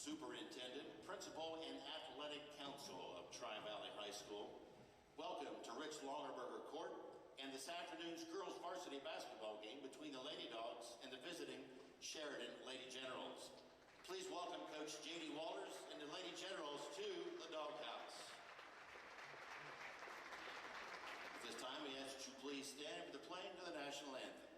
Superintendent, Principal, and Athletic Council of Tri-Valley High School. Welcome to Rich Longerberger Court and this afternoon's girls varsity basketball game between the Lady Dogs and the visiting Sheridan Lady Generals. Please welcome Coach J.D. Walters and the Lady Generals to the Doghouse. At this time, we ask that you please stand for the playing of the national anthem.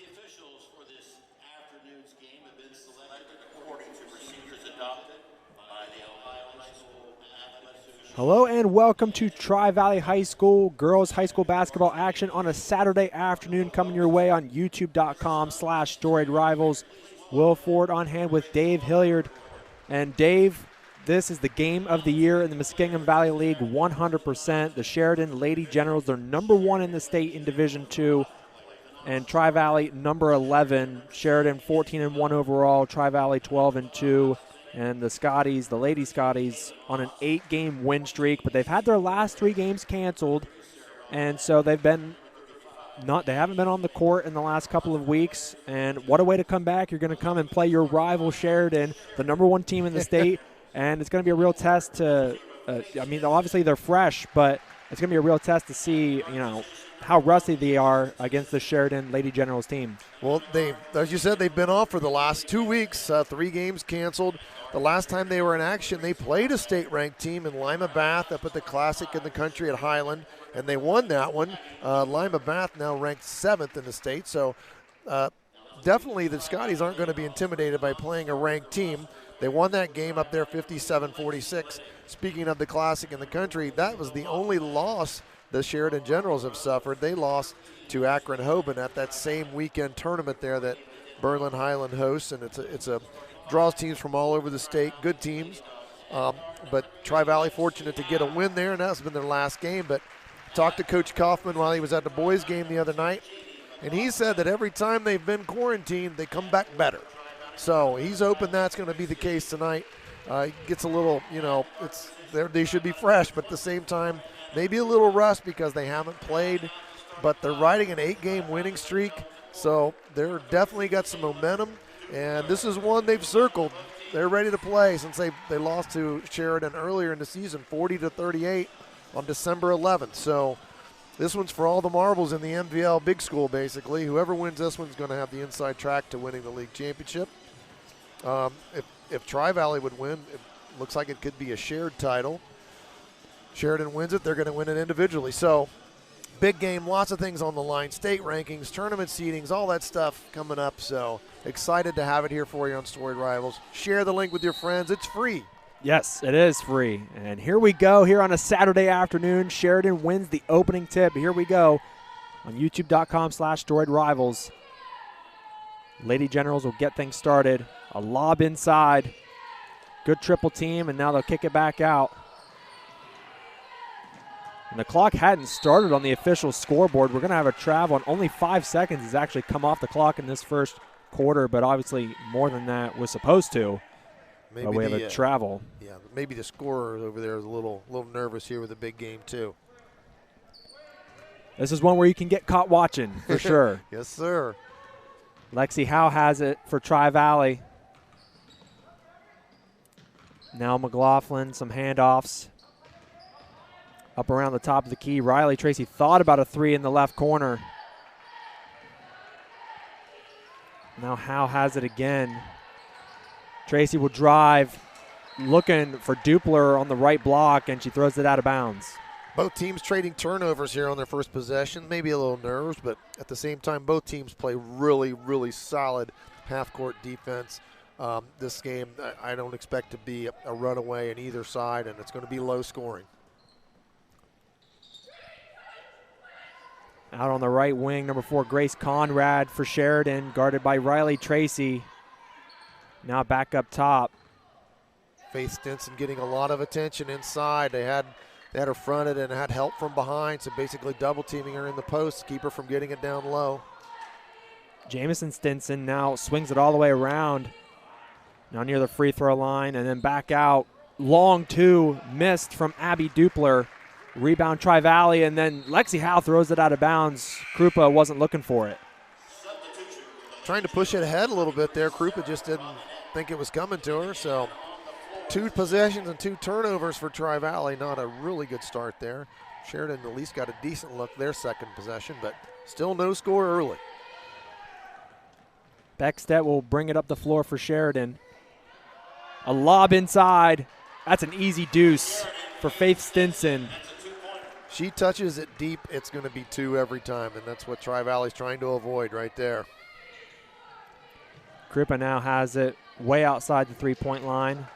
Officials for this afternoon's game have been selected according to procedures adopted by the Ohio High School Athletic Association. Hello and welcome to Tri-Valley High School girls high school basketball action on a Saturday afternoon, coming your way on youtube.com/Storied Rivals. Will Ford on hand with Dave Hilliard. And Dave, this is the game of the year in the Muskingum Valley League, 100%. The Sheridan Lady Generals, they're #1 in the state in Division II. And Tri-Valley #11, Sheridan 14-1 overall, Tri-Valley 12-2, and the Scotties, the Lady Scotties, on an 8-game win streak. But they've had their last 3 games canceled, and so they haven't been on the court in the last couple of weeks. And what a way to come back! You're going to come and play your rival Sheridan, the #1 team in the state, and it's going to be a real test to. Obviously they're fresh, but it's going to be a real test to see, how rusty they are against the Sheridan Lady Generals team. Well, as you said, they've been off for the last 2 weeks, 3 games canceled. The last time they were in action, they played a state-ranked team in Lima Bath up at the Classic in the Country at Highland, and they won that one. Lima Bath now ranked 7th in the state, so definitely the Scotties aren't going to be intimidated by playing a ranked team. They won that game up there 57-46. Speaking of the Classic in the Country, that was the only loss the Sheridan Generals have suffered. They lost to Akron Hoban at that same weekend tournament there that Berlin Highland hosts, and it's a draws teams from all over the state, good teams. But Tri-Valley fortunate to get a win there, and that's been their last game. But talked to Coach Kaufman while he was at the boys' game the other night, and he said that every time they've been quarantined, they come back better. So he's hoping that's going to be the case tonight. He gets a little, they should be fresh, but at the same time, maybe a little rust because they haven't played, but they're riding an 8-game winning streak, so they're definitely got some momentum, and this is one they've circled. They're ready to play since they lost to Sheridan earlier in the season, 40-38 on December 11th. So this one's for all the marbles in the MVL Big School, basically. Whoever wins this one's going to have the inside track to winning the league championship. If Tri-Valley would win, it looks like it could be a shared title. Sheridan wins it, they're going to win it individually. So big game, lots of things on the line. State rankings, tournament seedings, all that stuff coming up. So excited to have it here for you on Storied Rivals. Share the link with your friends. It's free. Yes, it is free. And here we go here on a Saturday afternoon. Sheridan wins the opening tip. Here we go on youtube.com/Storied Rivals. Lady Generals will get things started. A lob inside. Good triple team, and now they'll kick it back out. And the clock hadn't started on the official scoreboard. We're going to have a travel, and only 5 seconds has actually come off the clock in this first quarter, but obviously more than that was supposed to. Maybe but we have a travel. Yeah, maybe the scorer over there is a little nervous here with a big game too. This is one where you can get caught watching for sure. Yes, sir. Lexi Howe has it for Tri-Valley. Now McLaughlin, some handoffs. Up around the top of the key. Riley Tracy thought about a three in the left corner. Now Howe has it again. Tracy will drive, looking for Dupler on the right block, and she throws it out of bounds. Both teams trading turnovers here on their first possession. Maybe a little nerves, but at the same time, both teams play really, really solid half-court defense. This game, I don't expect to be a runaway on either side, and it's going to be low scoring. Out on the right wing, number 4, Grace Conrad for Sheridan, guarded by Riley Tracy. Now back up top. Faith Stinson getting a lot of attention inside. They had her fronted and had help from behind, so basically double teaming her in the post to keep her from getting it down low. Jamison Stinson now swings it all the way around. Now near the free throw line and then back out. Long two missed from Abby Dupler. Rebound Tri-Valley, and then Lexi Howe throws it out of bounds. Krupa wasn't looking for it. Trying to push it ahead a little bit there. Krupa just didn't think it was coming to her, so 2 possessions and 2 turnovers for Tri-Valley. Not a really good start there. Sheridan at least got a decent look their second possession, but still no score early. Beckstedt will bring it up the floor for Sheridan. A lob inside. That's an easy deuce for Faith Stinson. She touches it deep, it's going to be 2 every time, and that's what Tri-Valley's trying to avoid right there. Kripa now has it way outside the three-point line.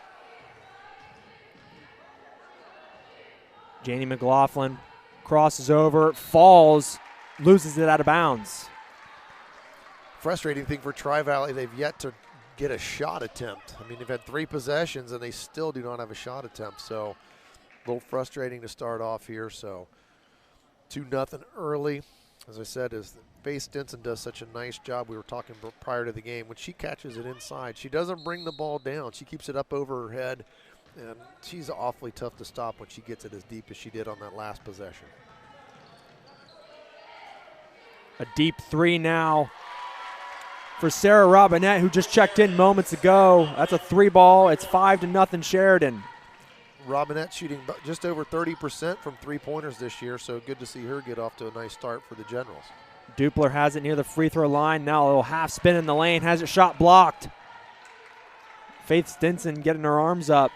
Janie McLaughlin crosses over, falls, loses it out of bounds. Frustrating thing for Tri-Valley, they've yet to get a shot attempt. I mean, they've had 3 possessions, and they still do not have a shot attempt, so a little frustrating to start off here. So 2-0 early. As I said, as Faith Stinson does such a nice job, we were talking prior to the game, when she catches it inside, she doesn't bring the ball down. She keeps it up over her head, and she's awfully tough to stop when she gets it as deep as she did on that last possession. A deep 3 now for Sarah Robinette, who just checked in moments ago. That's a 3 ball. It's 5-0 Sheridan. Robinette shooting just over 30% from 3-pointers this year, so good to see her get off to a nice start for the Generals. Dupler has it near the free throw line. Now a little half spin in the lane, has it shot blocked. Faith Stinson getting her arms up.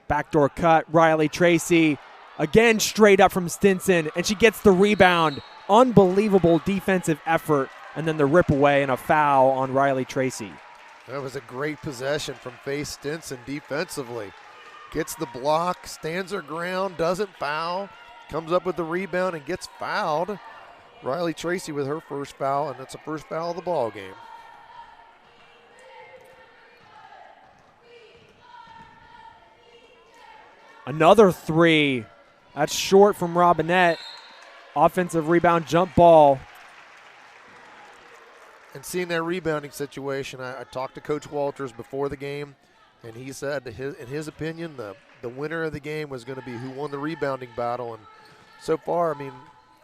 Backdoor cut, Riley Tracy. Again straight up from Stinson, and she gets the rebound. Unbelievable defensive effort, and then the rip away and a foul on Riley Tracy. That was a great possession from Faith Stinson defensively. Gets the block, stands her ground, doesn't foul, comes up with the rebound and gets fouled. Riley Tracy with her first foul, and that's the first foul of the ball game. Another 3 That's short from Robinette. Offensive rebound, jump ball. And seeing that rebounding situation, I talked to Coach Walters before the game, and he said, in his opinion, the winner of the game was going to be who won the rebounding battle. And so far, I mean,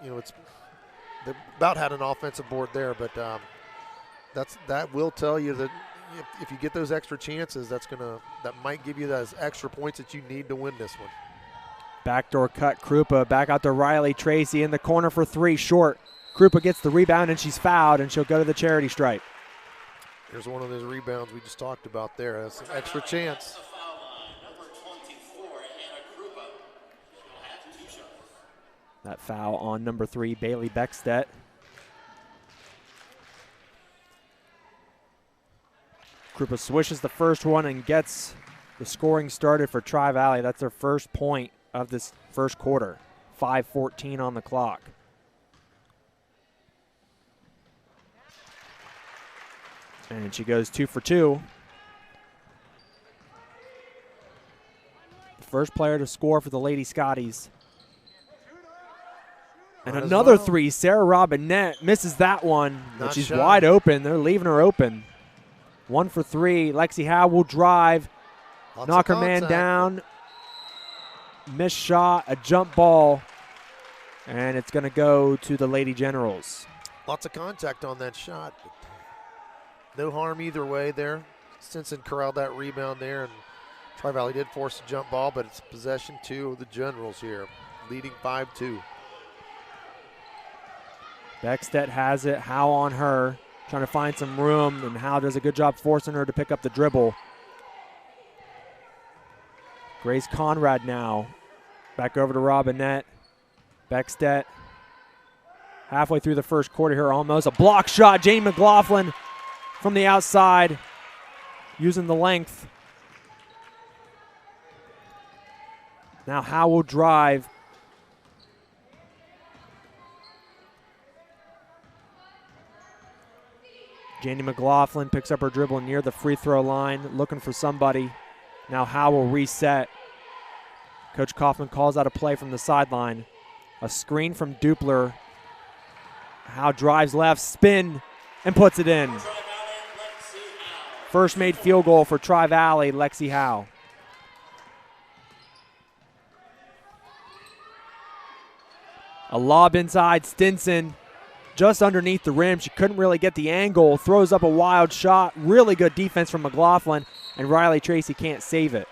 you know, they about had an offensive board there, but that will tell you that if you get those extra chances, that might give you those extra points that you need to win this one. Backdoor cut, Krupa back out to Riley Tracy in the corner for three, short. Krupa gets the rebound, and she's fouled, and she'll go to the charity stripe. There's one of those rebounds we just talked about there. That's an extra chance. That foul on number 3, Bailey Beckstedt. Krupa swishes the first one and gets the scoring started for Tri-Valley. That's their first point of this first quarter. 5:14 on the clock. And she goes 2 for 2. The first player to score for the Lady Scotties. And another three, Sarah Robinette misses that one, but she's wide open. They're leaving her open. 1 for 3. Lexi Howe will drive, knock her man down. Missed shot, a jump ball, and it's going to go to the Lady Generals. Lots of contact on that shot. No harm either way there. Stinson corralled that rebound there, and Tri-Valley did force a jump ball, but it's possession 2 of the Generals here, leading 5-2. Beckstedt has it. Howe on her, trying to find some room, and Howe does a good job forcing her to pick up the dribble. Grace Conrad now. Back over to Robinette. Beckstedt. Halfway through the first quarter here almost. A block shot. Jane McLaughlin from the outside, using the length. Now Howe will drive. Janie McLaughlin picks up her dribble near the free throw line, looking for somebody. Now Howe will reset. Coach Kaufman calls out a play from the sideline. A screen from Dupler. Howe drives left, spin, and puts it in. First made field goal for Tri-Valley, Lexi Howe. A lob inside, Stinson. Just underneath the rim. She couldn't really get the angle. Throws up a wild shot. Really good defense from McLaughlin, and Riley Tracy can't save it.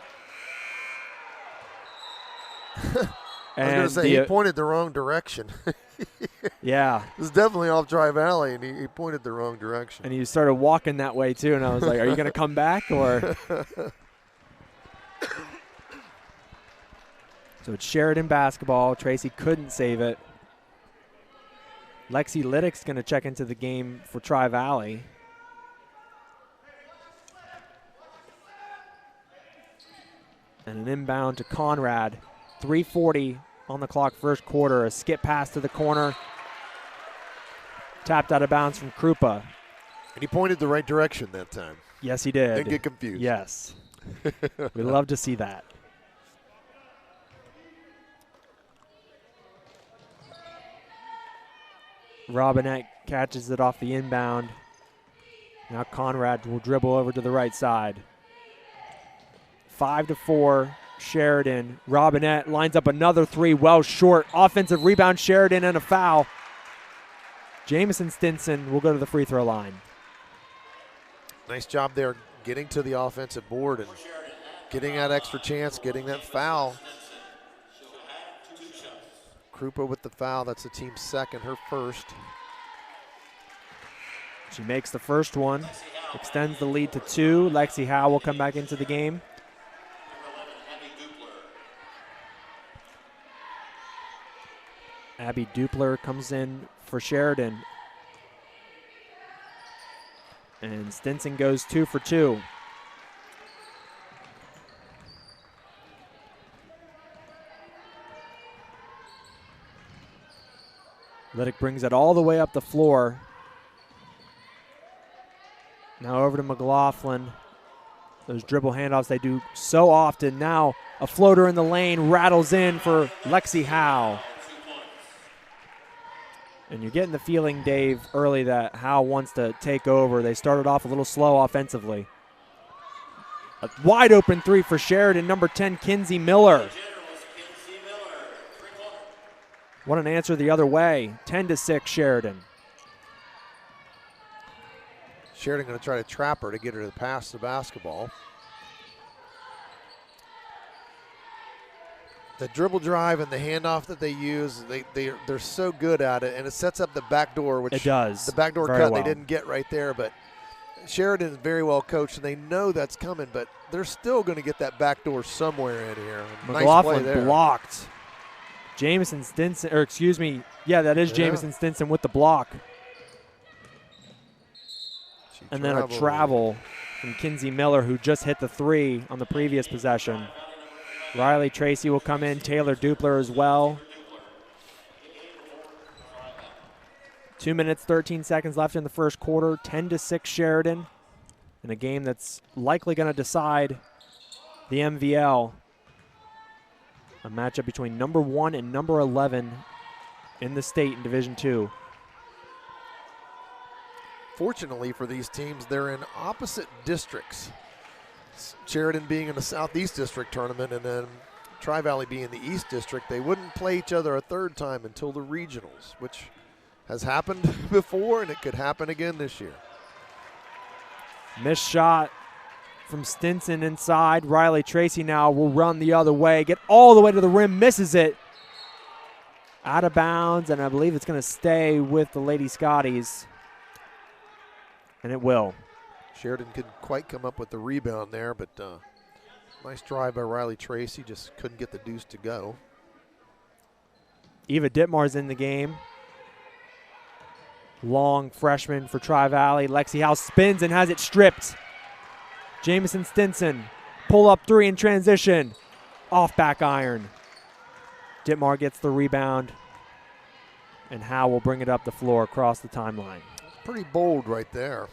I was going to say, he pointed the wrong direction. Yeah. It was definitely off Tri-Valley, and he pointed the wrong direction. And he started walking that way, too, and I was like, are you going to come back? Or? So it's Sheridan basketball. Tracy couldn't save it. Lexi Liddick's going to check into the game for Tri-Valley. And an inbound to Conrad. 3:40 on the clock, first quarter. A skip pass to the corner. Tapped out of bounds from Krupa. And he pointed the right direction that time. Yes, he did. Didn't get confused. Yes. We love to see that. Robinette catches it off the inbound. Now Conrad will dribble over to the right side. 5-4, Sheridan. Robinette lines up another three, well short. Offensive rebound, Sheridan, and a foul. Jamison Stinson will go to the free throw line. Nice job there getting to the offensive board and getting that extra chance, getting that foul. Krupa with the foul. That's the team's second, her first. She makes the first one, extends the lead to 2. Lexi Howe will come back into the game. Abby Dupler comes in for Sheridan. And Stinson goes 2 for 2. Liddick brings it all the way up the floor. Now over to McLaughlin. Those dribble handoffs they do so often. Now a floater in the lane rattles in for Lexi Howe. And you're getting the feeling, Dave, early that Howe wants to take over. They started off a little slow offensively. A wide open three for Sheridan, number 10, Kinsey Miller. What an answer the other way. 10-6 Sheridan. Sheridan going to try to trap her to get her to pass the basketball. The dribble drive and the handoff that they use, they're so good at it, and it sets up the back door, which it does. The backdoor very cut well. They didn't get right there, but Sheridan is very well coached, and they know that's coming, but they're still going to get that back door somewhere in here. McLaughlin nice play there. Blocked. Jamison Stinson, or excuse me, yeah, that is Jamison Stinson with the block. And then a travel from Kinsey Miller, who just hit the three on the previous possession. Riley Tracy will come in, Taylor Dupler as well. 2 minutes, 13 seconds left in the first quarter, 10-6 Sheridan, in a game that's likely going to decide the MVL. A matchup between number 1 and number 11 in the state in Division II. Fortunately for these teams, they're in opposite districts. Sheridan being in the Southeast District tournament and then Tri-Valley being in the East District, they wouldn't play each other a third time until the regionals, which has happened before and it could happen again this year. Missed shot from Stinson inside. Riley Tracy now will run the other way, get all the way to the rim, misses it. Out of bounds, and I believe it's going to stay with the Lady Scotties. And it will. Sheridan couldn't quite come up with the rebound there, but nice drive by Riley Tracy, just couldn't get the deuce to go. Eva Ditmar's in the game. Long freshman for Tri-Valley. Lexi Howe spins and has it stripped. Jamison Stinson, pull up three in transition. Off back iron. Ditmar gets the rebound. And Howe will bring it up the floor across the timeline. Pretty bold right there.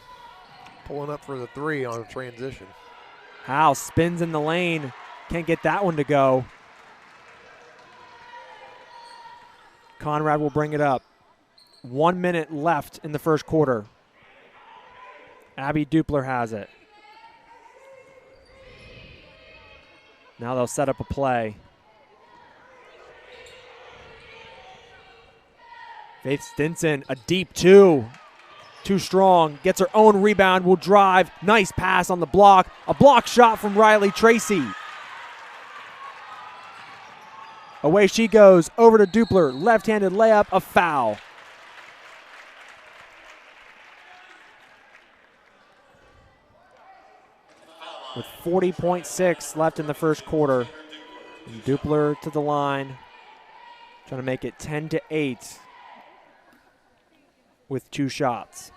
Pulling up for the three on a transition. Howe spins in the lane. Can't get that one to go. Conrad will bring it up. 1 minute left in the first quarter. Abby Dupler has it. Now they'll set up a play. Faith Stinson, a deep two. Too strong. Gets her own rebound, will drive. Nice pass on the block. A block shot from Riley Tracy. Away she goes. Over to Dupler. Left-handed layup, a foul. With 40.6 left in the first quarter. And Dupler to the line. Trying to make it 10-8 with two shots.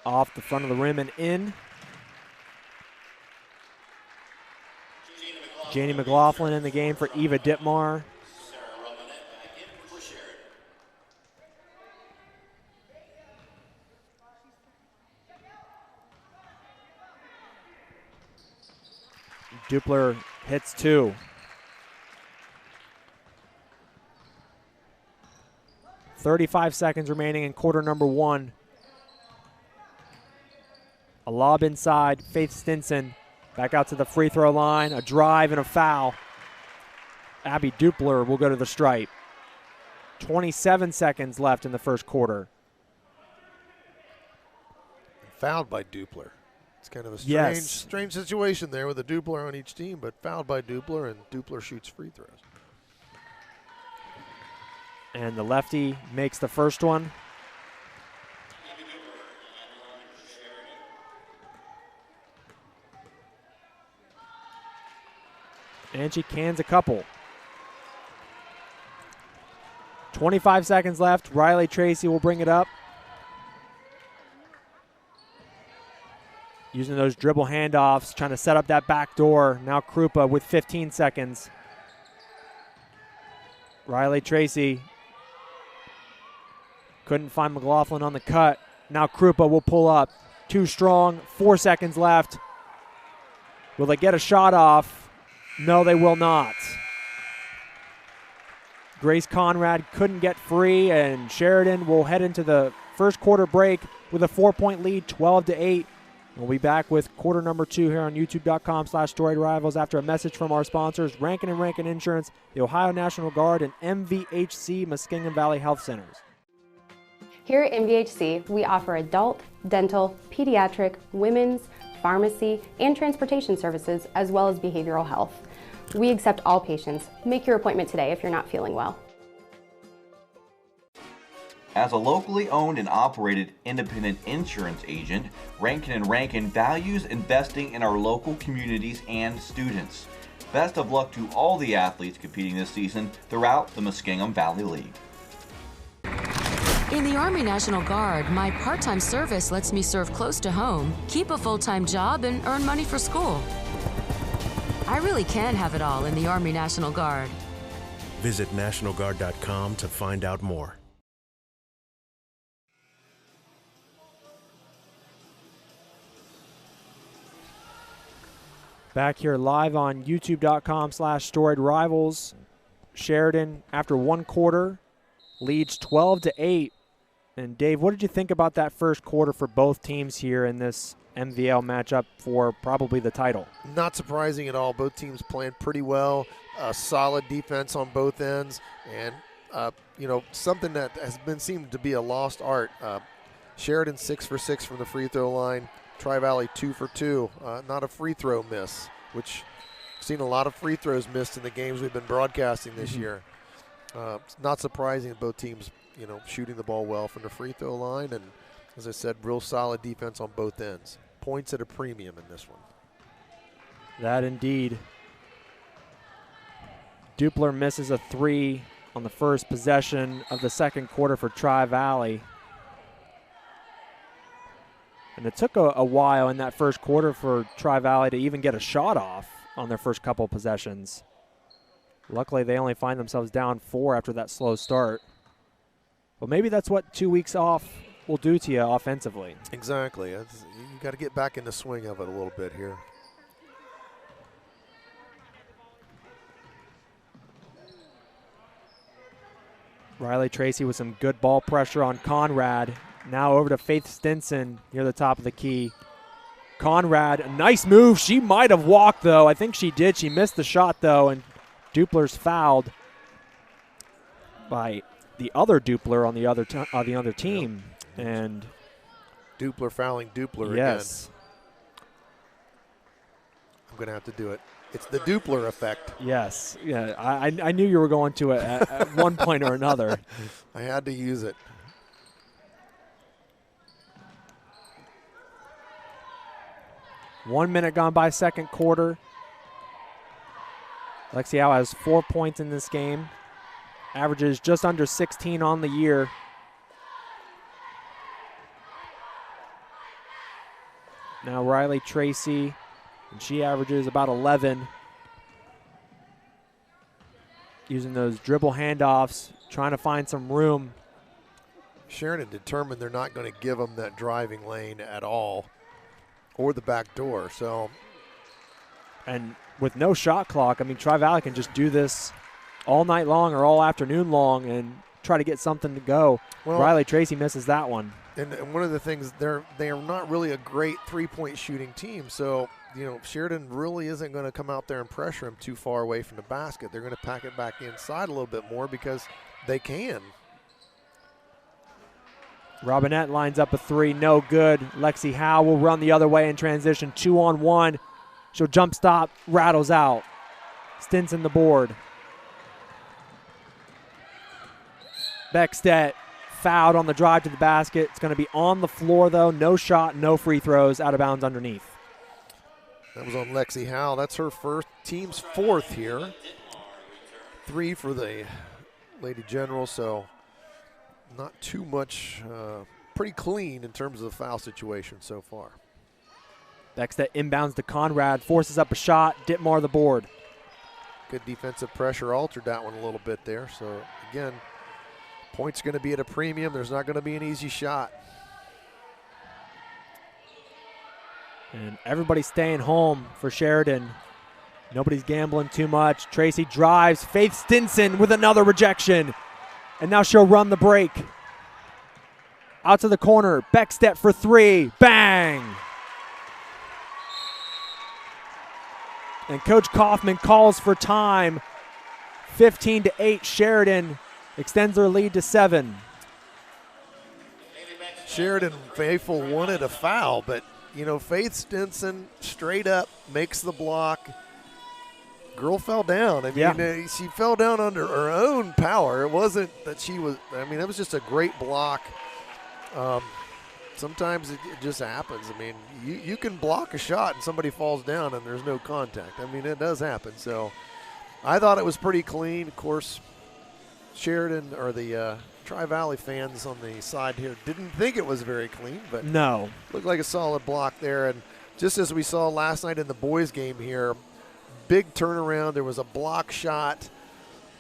Off the front of the rim and in. Janie McLaughlin in the game for Eva Ditmar. Dupler hits two. 35 seconds remaining in quarter number one. A lob inside, Faith Stinson back out to the free throw line, a drive and a foul. Abby Dupler will go to the stripe. 27 seconds left in the first quarter. Fouled by Dupler. It's kind of a strange situation there with a Dupler on each team, but fouled by Dupler, and Dupler shoots free throws. And the lefty makes the first one. And she cans a couple. 25 seconds left. Riley Tracy will bring it up. Using those dribble handoffs, trying to set up that back door. Now Krupa with 15 seconds. Riley Tracy. Couldn't find McLaughlin on the cut. Now Krupa will pull up. Too strong, 4 seconds left. Will they get a shot off? No, they will not. Grace Conrad couldn't get free, and Sheridan will head into the first quarter break with a 4-point lead, 12-8. We'll be back with quarter number 2 here on youtube.com/Storied Rivals after a message from our sponsors, Rankin and Rankin Insurance, the Ohio National Guard, and MVHC Muskingum Valley Health Centers. Here at MVHC, we offer adult, dental, pediatric, women's, pharmacy, and transportation services, as well as behavioral health. We accept all patients. Make your appointment today if you're not feeling well. As a locally owned and operated independent insurance agent, Rankin & Rankin values investing in our local communities and students. Best of luck to all the athletes competing this season throughout the Muskingum Valley League. In the Army National Guard, my part-time service lets me serve close to home, keep a full-time job, and earn money for school. I really can have it all in the Army National Guard. Visit NationalGuard.com to find out more. Back here live on youtube.com/Storied Rivals. Sheridan, after one quarter, leads 12-8. And Dave, what did you think about that first quarter for both teams here in this MVL matchup for probably the title? Not surprising at all. Both teams playing pretty well. Solid defense on both ends, and something that has been seemed to be a lost art. Sheridan 6 for 6 from the free throw line. Tri-Valley 2 for 2. Not a free throw miss, which I've seen a lot of free throws missed in the games we've been broadcasting this year. It's not surprising that both teams, shooting the ball well from the free throw line, and as I said, real solid defense on both ends. Points at a premium in this one. That indeed. Dupler misses a 3 on the first possession of the second quarter for Tri-Valley. And it took a while in that first quarter for Tri-Valley to even get a shot off on their first couple possessions. Luckily, they only find themselves down 4 after that slow start. But maybe that's what 2 weeks off will do to you offensively. Exactly. You got to get back in the swing of it a little bit here. Riley Tracy with some good ball pressure on Conrad. Now over to Faith Stinson near the top of the key. Conrad, a nice move. She might have walked, though. I think she did. She missed the shot, though, and Dupler's fouled by the other Dupler on the other team. Yep. And Dupler fouling Dupler yes. again. I'm going to have to do it. It's the Dupler effect. Yes. Yeah, I knew you were going to it at one point or another. I had to use it. One minute gone by second quarter. Lexi Howe has 4 points in this game. Averages just under 16 on the year. Now Riley Tracy, and she averages about 11. Using those dribble handoffs, trying to find some room. Sheridan determined they're not going to give them that driving lane at all, or the back door. So, and with no shot clock, I mean, Tri-Valley can just do this all night long or all afternoon long and try to get something to go. Well, Riley Tracy misses that one. And one of the things, they are not really a great three-point shooting team. So, Sheridan really isn't going to come out there and pressure him too far away from the basket. They're going to pack it back inside a little bit more because they can. Robinette lines up a 3, no good. Lexi Howe will run the other way in transition, 2-on-1. She'll jump stop, rattles out. Stinson the board. Beckstedt fouled on the drive to the basket. It's going to be on the floor, though. No shot, no free throws, out of bounds underneath. That was on Lexi Howe. That's her team's fourth here. 3 for the Lady General, so not too much, pretty clean in terms of the foul situation so far. Beckstedt inbounds to Conrad, forces up a shot. Ditmar the board. Good defensive pressure, altered that one a little bit there. So, again, Point's going to be at a premium. There's not going to be an easy shot. And everybody's staying home for Sheridan. Nobody's gambling too much. Tracy drives. Faith Stinson with another rejection. And now she'll run the break. Out to the corner. Beckstedt for three. Bang! And Coach Kaufman calls for time. 15-8 Sheridan extends their lead to 7. Sheridan faithful wanted a foul, but you know, Faith Stinson straight up makes the block. Girl fell down. I mean, she fell down under her own power. It wasn't that she was, I mean, it was just a great block. Sometimes it just happens. I mean, you can block a shot and somebody falls down and there's no contact. I mean, it does happen. So I thought it was pretty clean. Of course, Sheridan or the Tri-Valley fans on the side here didn't think it was very clean, but no, looked like a solid block there. And just as we saw last night in the boys game here, big turnaround. There was a block shot,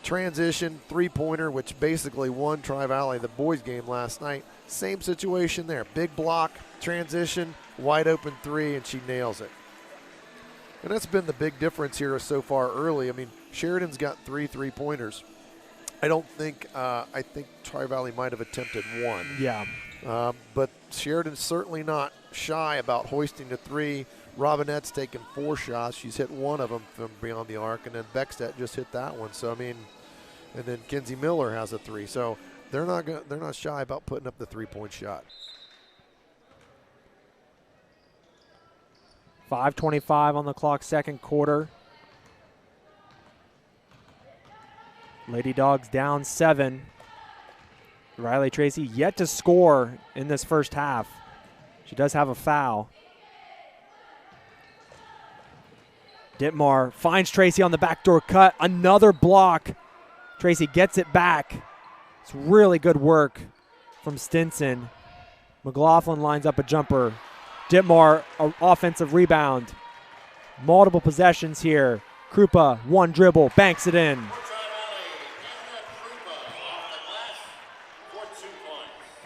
transition, three-pointer, which basically won Tri-Valley the boys game last night. Same situation there. Big block, transition, wide open three, and she nails it. And that's been the big difference here so far early. I mean, Sheridan's got 3 3-pointers. I don't think I think Tri-Valley might have attempted one. Yeah. But Sheridan's certainly not shy about hoisting the three. Robinette's taken 4 shots. She's hit one of them from beyond the arc, and then Beckstedt just hit that one. So I mean, and then Kenzie Miller has a 3. So they're not shy about putting up the 3-point shot. 5:25 on the clock, second quarter. Lady Dogs down 7. Riley Tracy yet to score in this first half. She does have a foul. Ditmar finds Tracy on the backdoor cut. Another block. Tracy gets it back. It's really good work from Stinson. McLaughlin lines up a jumper. Ditmar, an offensive rebound. Multiple possessions here. Krupa, one dribble, banks it in.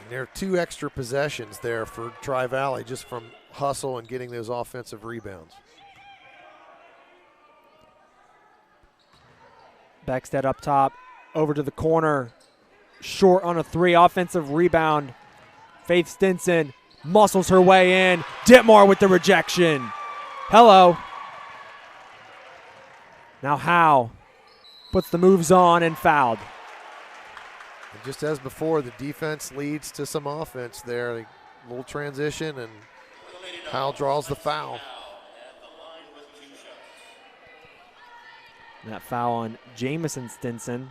And there are 2 extra possessions there for Tri-Valley just from hustle and getting those offensive rebounds. Beckstedt up top, over to the corner. Short on a 3, offensive rebound. Faith Stinson muscles her way in. Ditmar with the rejection. Hello. Now Howe puts the moves on and fouled. And just as before, the defense leads to some offense there. A little transition, and Howe draws the foul. That foul on Jamison Stinson.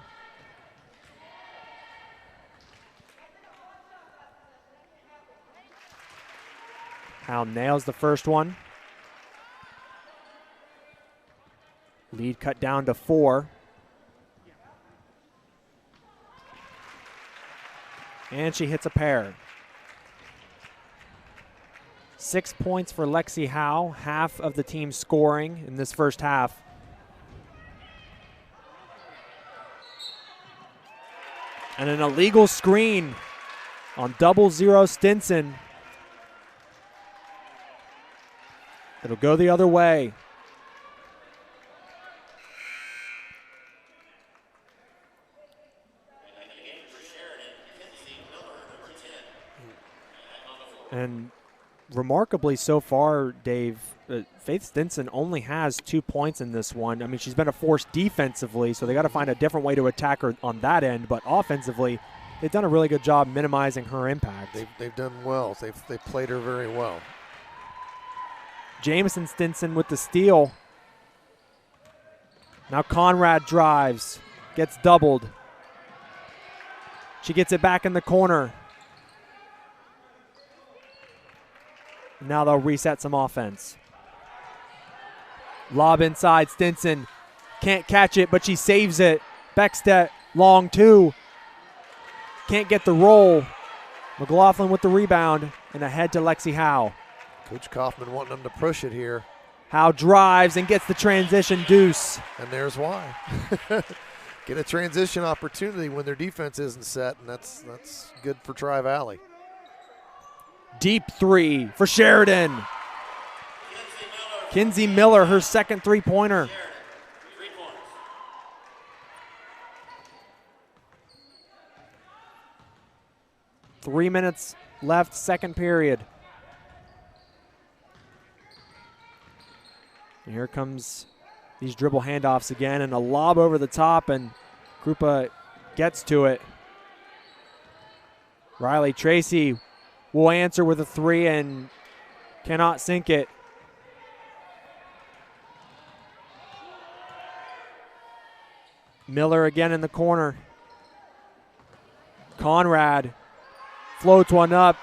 Howe nails the first one. Lead cut down to 4. And she hits a pair. 6 points for Lexi Howe, half of the team scoring in this first half. And an illegal screen on 0-0 Stinson. It'll go the other way. And remarkably so far, Dave, Faith Stinson only has 2 points in this one. I mean, she's been a force defensively, so they got to find a different way to attack her on that end. But offensively, they've done a really good job minimizing her impact. They've done well. They've played her very well. Jamison Stinson with the steal. Now Conrad drives, gets doubled. She gets it back in the corner. Now they'll reset some offense. Lob inside, Stinson can't catch it, but she saves it. Beckstedt, long 2. Can't get the roll. McLaughlin with the rebound, and ahead to Lexi Howe. Coach Kaufman wanting them to push it here. Howe drives and gets the transition deuce. And there's why. get a transition opportunity when their defense isn't set, and that's good for Tri-Valley. Deep three for Sheridan. Kinsey Miller, her second three-pointer. 3 points. Three minutes left, second period. And here comes these dribble handoffs again, and a lob over the top, and Krupa gets to it. Riley Tracy will answer with a three and cannot sink it. Miller again in the corner. Conrad floats one up.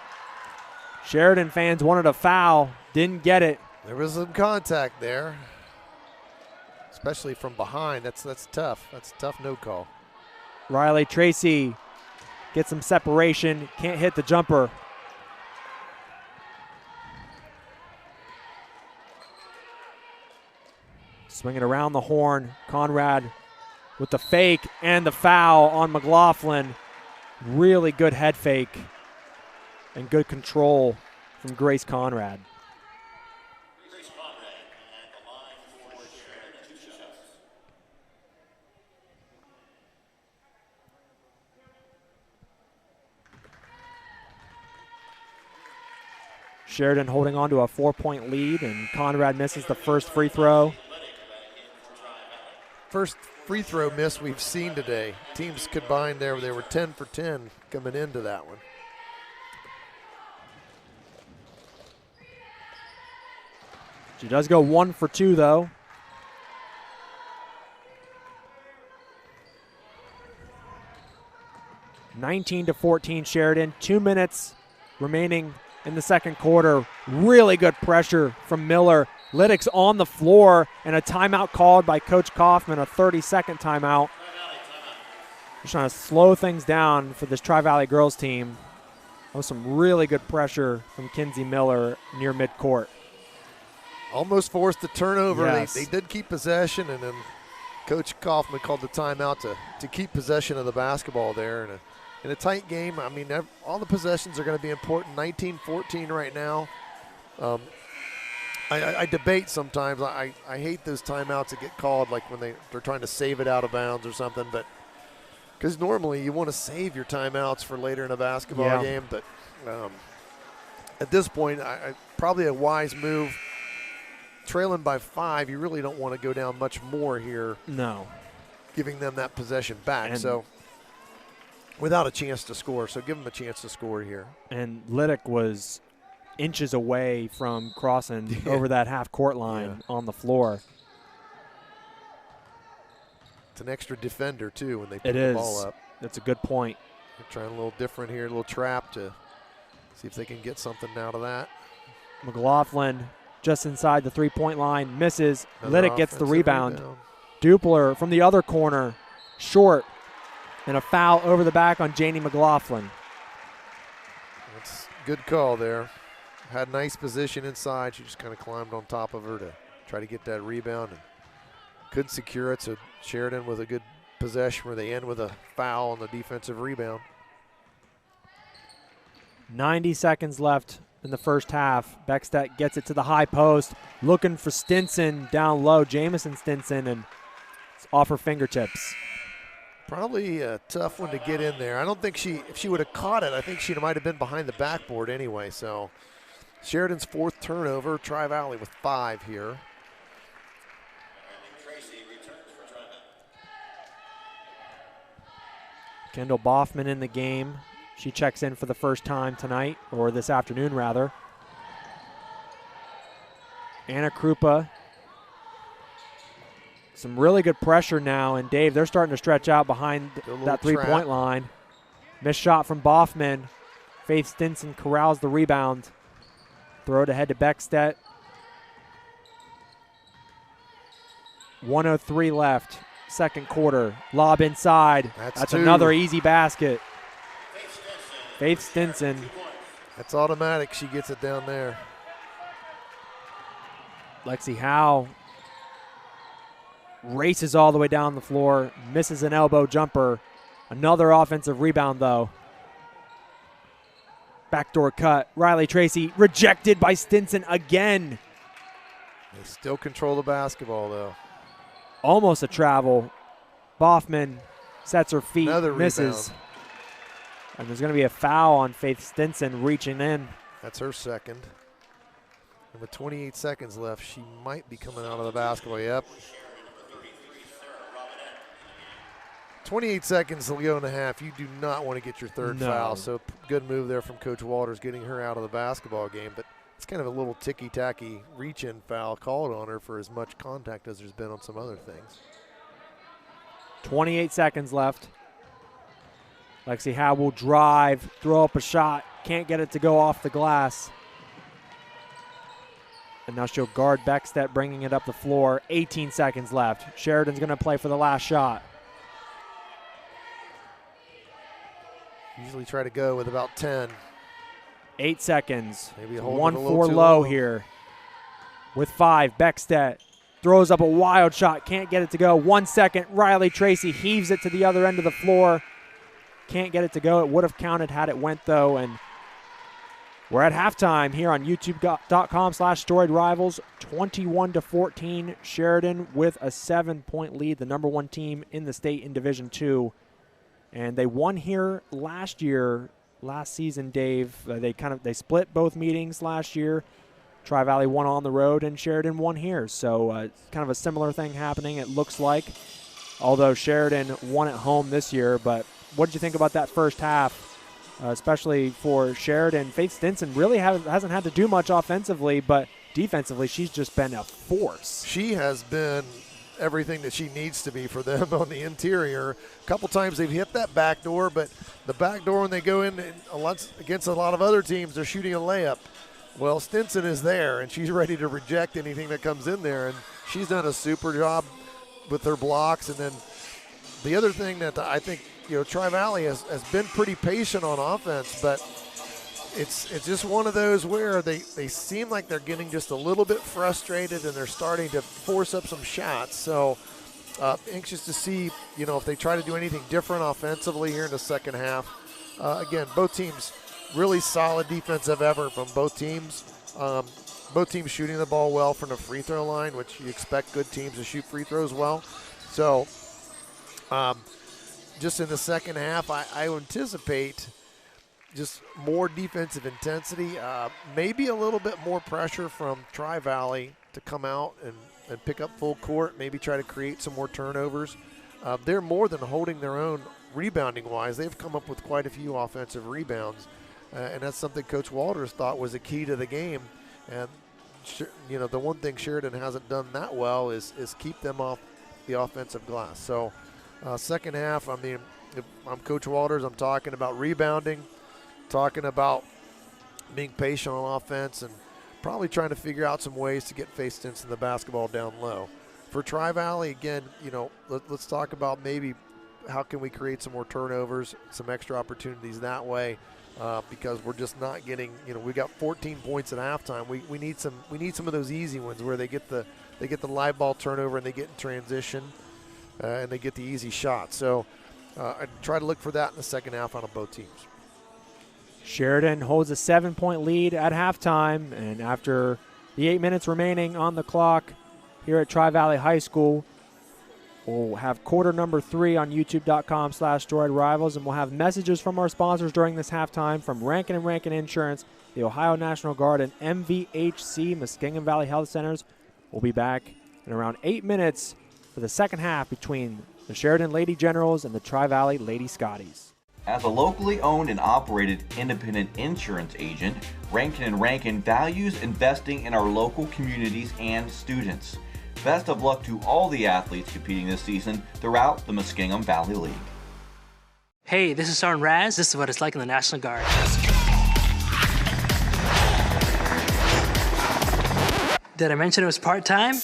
Sheridan fans wanted a foul, didn't get it. There was some contact there, especially from behind. That's tough. That's a tough no call. Riley Tracy gets some separation, can't hit the jumper. Swinging around the horn, Conrad with the fake and the foul on McLaughlin. Really good head fake and good control from Grace Conrad. Grace Conrad at the line for Sheridan. 2 shots. Sheridan holding on to a 4-point lead, and Conrad misses the first free throw. First free throw miss we've seen today. Teams combined there, they were 10 for 10 coming into that one. She does go 1 for 2 though. (19-14) Sheridan. 2 minutes remaining in the second quarter. Really good pressure from Miller. Liddick's on the floor, and a timeout called by Coach Kaufman, a 30-second timeout. Just trying to slow things down for this Tri-Valley girls team. That was some really good pressure from Kinsey Miller near midcourt. Almost forced the turnover. Yes. They did keep possession, and then Coach Kaufman called the timeout to keep possession of the basketball there. And in a tight game, I mean, all the possessions are going to be important. 19-14 right now. I debate sometimes. I hate those timeouts that get called, like when they're trying to save it out of bounds or something. But because normally you want to save your timeouts for later in a basketball game. But at this point, I probably a wise move. Trailing by 5, you really don't want to go down much more here. No. Giving them that possession back. So without a chance to score. So give them a chance to score here. And Liddick was inches away from crossing over that half-court line on the floor. It's an extra defender, too, when they put the ball up. That's a good point. They're trying a little different here, a little trap to see if they can get something out of that. McLaughlin just inside the three-point line, misses. Liddick gets the rebound. rebound. Dupler from the other corner, short, and a foul over the back on Janie McLaughlin. That's a good call there. Had nice position inside. She just kind of climbed on top of her to try to get that rebound and couldn't secure it. So Sheridan with a good possession where they end with a foul on the defensive rebound. 90 seconds left in the first half. Beckstedt gets it to the high post, looking for Stinson down low. Jamison Stinson, and it's off her fingertips. Probably a tough one to get in there. I don't think if she would have caught it, I think she might have been behind the backboard anyway. So Sheridan's 4th turnover, Tri-Valley with 5 here. Kendall Boffman in the game. She checks in for the first time tonight, or this afternoon rather. Anna Krupa. Some really good pressure now, and Dave, they're starting to stretch out behind that three-point line. Missed shot from Boffman. Faith Stinson corrals the rebound. Throw it ahead to Beckstedt. 1:03 left, second quarter. Lob inside. That's another easy basket. Faith Stinson. That's automatic. She gets it down there. Lexi Howe races all the way down the floor, misses an elbow jumper. Another offensive rebound, though. Backdoor cut. Riley Tracy rejected by Stinson again. They still control the basketball, though. Almost a travel. Boffman sets her feet, Another misses. rebound. And there's going to be a foul on Faith Stinson reaching in. That's her second. And with 28 seconds left, she might be coming out of the basketball. Yep. 28 seconds to go and a half. You do not want to get your third foul. So good move there from Coach Walters getting her out of the basketball game. But it's kind of a little ticky-tacky reach-in foul called on her for as much contact as there's been on some other things. 28 seconds left. Lexi Howe will drive, throw up a shot. Can't get it to go off the glass. And now she'll guard Beckstedt, bringing it up the floor. 18 seconds left. Sheridan's going to play for the last shot. Usually try to go with about 10. 8 seconds. Maybe 1-4 low here. With 5, Beckstedt throws up a wild shot. Can't get it to go. 1 second. Riley Tracy heaves it to the other end of the floor. Can't get it to go. It would have counted had it went, though. And we're at halftime here on youtube.com/Storied Rivals. 21-14. Sheridan with a 7-point lead, the number 1 team in the state in Division II. And they won here last season, Dave. They split both meetings last year. Tri-Valley won on the road and Sheridan won here. So it's kind of a similar thing happening, it looks like. Although Sheridan won at home this year. But what did you think about that first half, especially for Sheridan? Faith Stinson really hasn't had to do much offensively, but defensively she's just been a force. She has been everything that she needs to be for them on the interior. A couple times they've hit that back door, but the back door when they go in against a lot of other teams, they're shooting a layup. Well, Stinson is there, and she's ready to reject anything that comes in there, and she's done a super job with her blocks. And then the other thing that I think, Tri-Valley has been pretty patient on offense, but it's just one of those where they seem like they're getting just a little bit frustrated and they're starting to force up some shots. So anxious to see, if they try to do anything different offensively here in the second half. Again, both teams really solid defensive effort from both teams. Both teams shooting the ball well from the free throw line, which you expect good teams to shoot free throws well. So just in the second half, I anticipate just more defensive intensity, maybe a little bit more pressure from Tri-Valley to come out and pick up full court, maybe try to create some more turnovers. They're more than holding their own rebounding-wise. They've come up with quite a few offensive rebounds, and that's something Coach Walters thought was a key to the game. And, the one thing Sheridan hasn't done that well is keep them off the offensive glass. So second half, if I'm Coach Walters, I'm talking about rebounding, talking about being patient on offense, and probably trying to figure out some ways to get Faith Stinson the basketball down low. For Tri-Valley, again, let's talk about maybe how can we create some more turnovers, some extra opportunities that way, because we're just not getting. We got 14 points at halftime. We need some of those easy ones where they get the live ball turnover and they get in transition, and they get the easy shot. So I try to look for that in the second half out of both teams. Sheridan holds a 7-point lead at halftime, and after the 8 minutes remaining on the clock here at Tri-Valley High School, we'll have quarter number 3 on youtube.com/Storied Rivals, and we'll have messages from our sponsors during this halftime from Rankin and Rankin Insurance, the Ohio National Guard, and MVHC, Muskingum Valley Health Centers. We'll be back in around 8 minutes for the second half between the Sheridan Lady Generals and the Tri-Valley Lady Scotties. As a locally owned and operated independent insurance agent, Rankin & Rankin values investing in our local communities and students. Best of luck to all the athletes competing this season throughout the Muskingum Valley League. Hey, this is Sergeant Raz. This is what it's like in the National Guard. Did I mention it was part-time?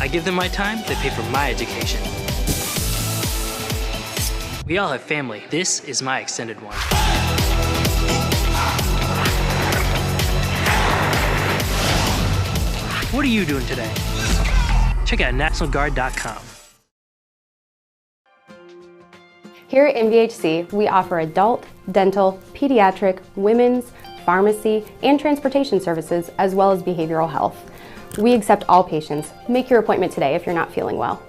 I give them my time, they pay for my education. We all have family. This is my extended one. What are you doing today? check out nationalguard.com. Here at MVHC, we offer adult, dental, pediatric, women's, pharmacy, and transportation services, as well as behavioral health. We accept all patients. Make your appointment today if you're not feeling well.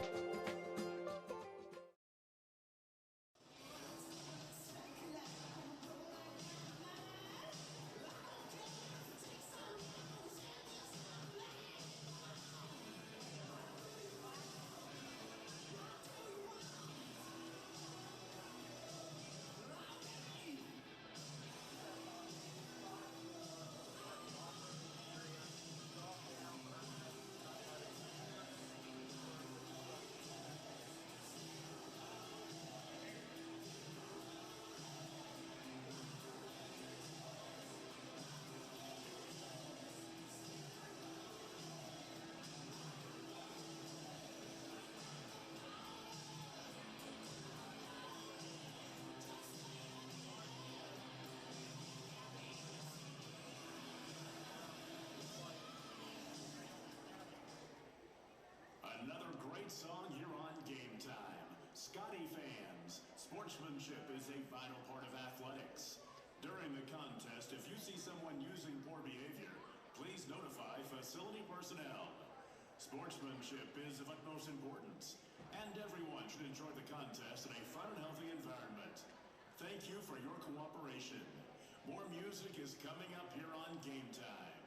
Another great song here on Game Time. Scotty fans, sportsmanship is a vital part of athletics. During the contest, if you see someone using poor behavior, please notify facility personnel. Sportsmanship is of utmost importance, and everyone should enjoy the contest in a fun and healthy environment. Thank you for your cooperation. More music is coming up here on Game Time.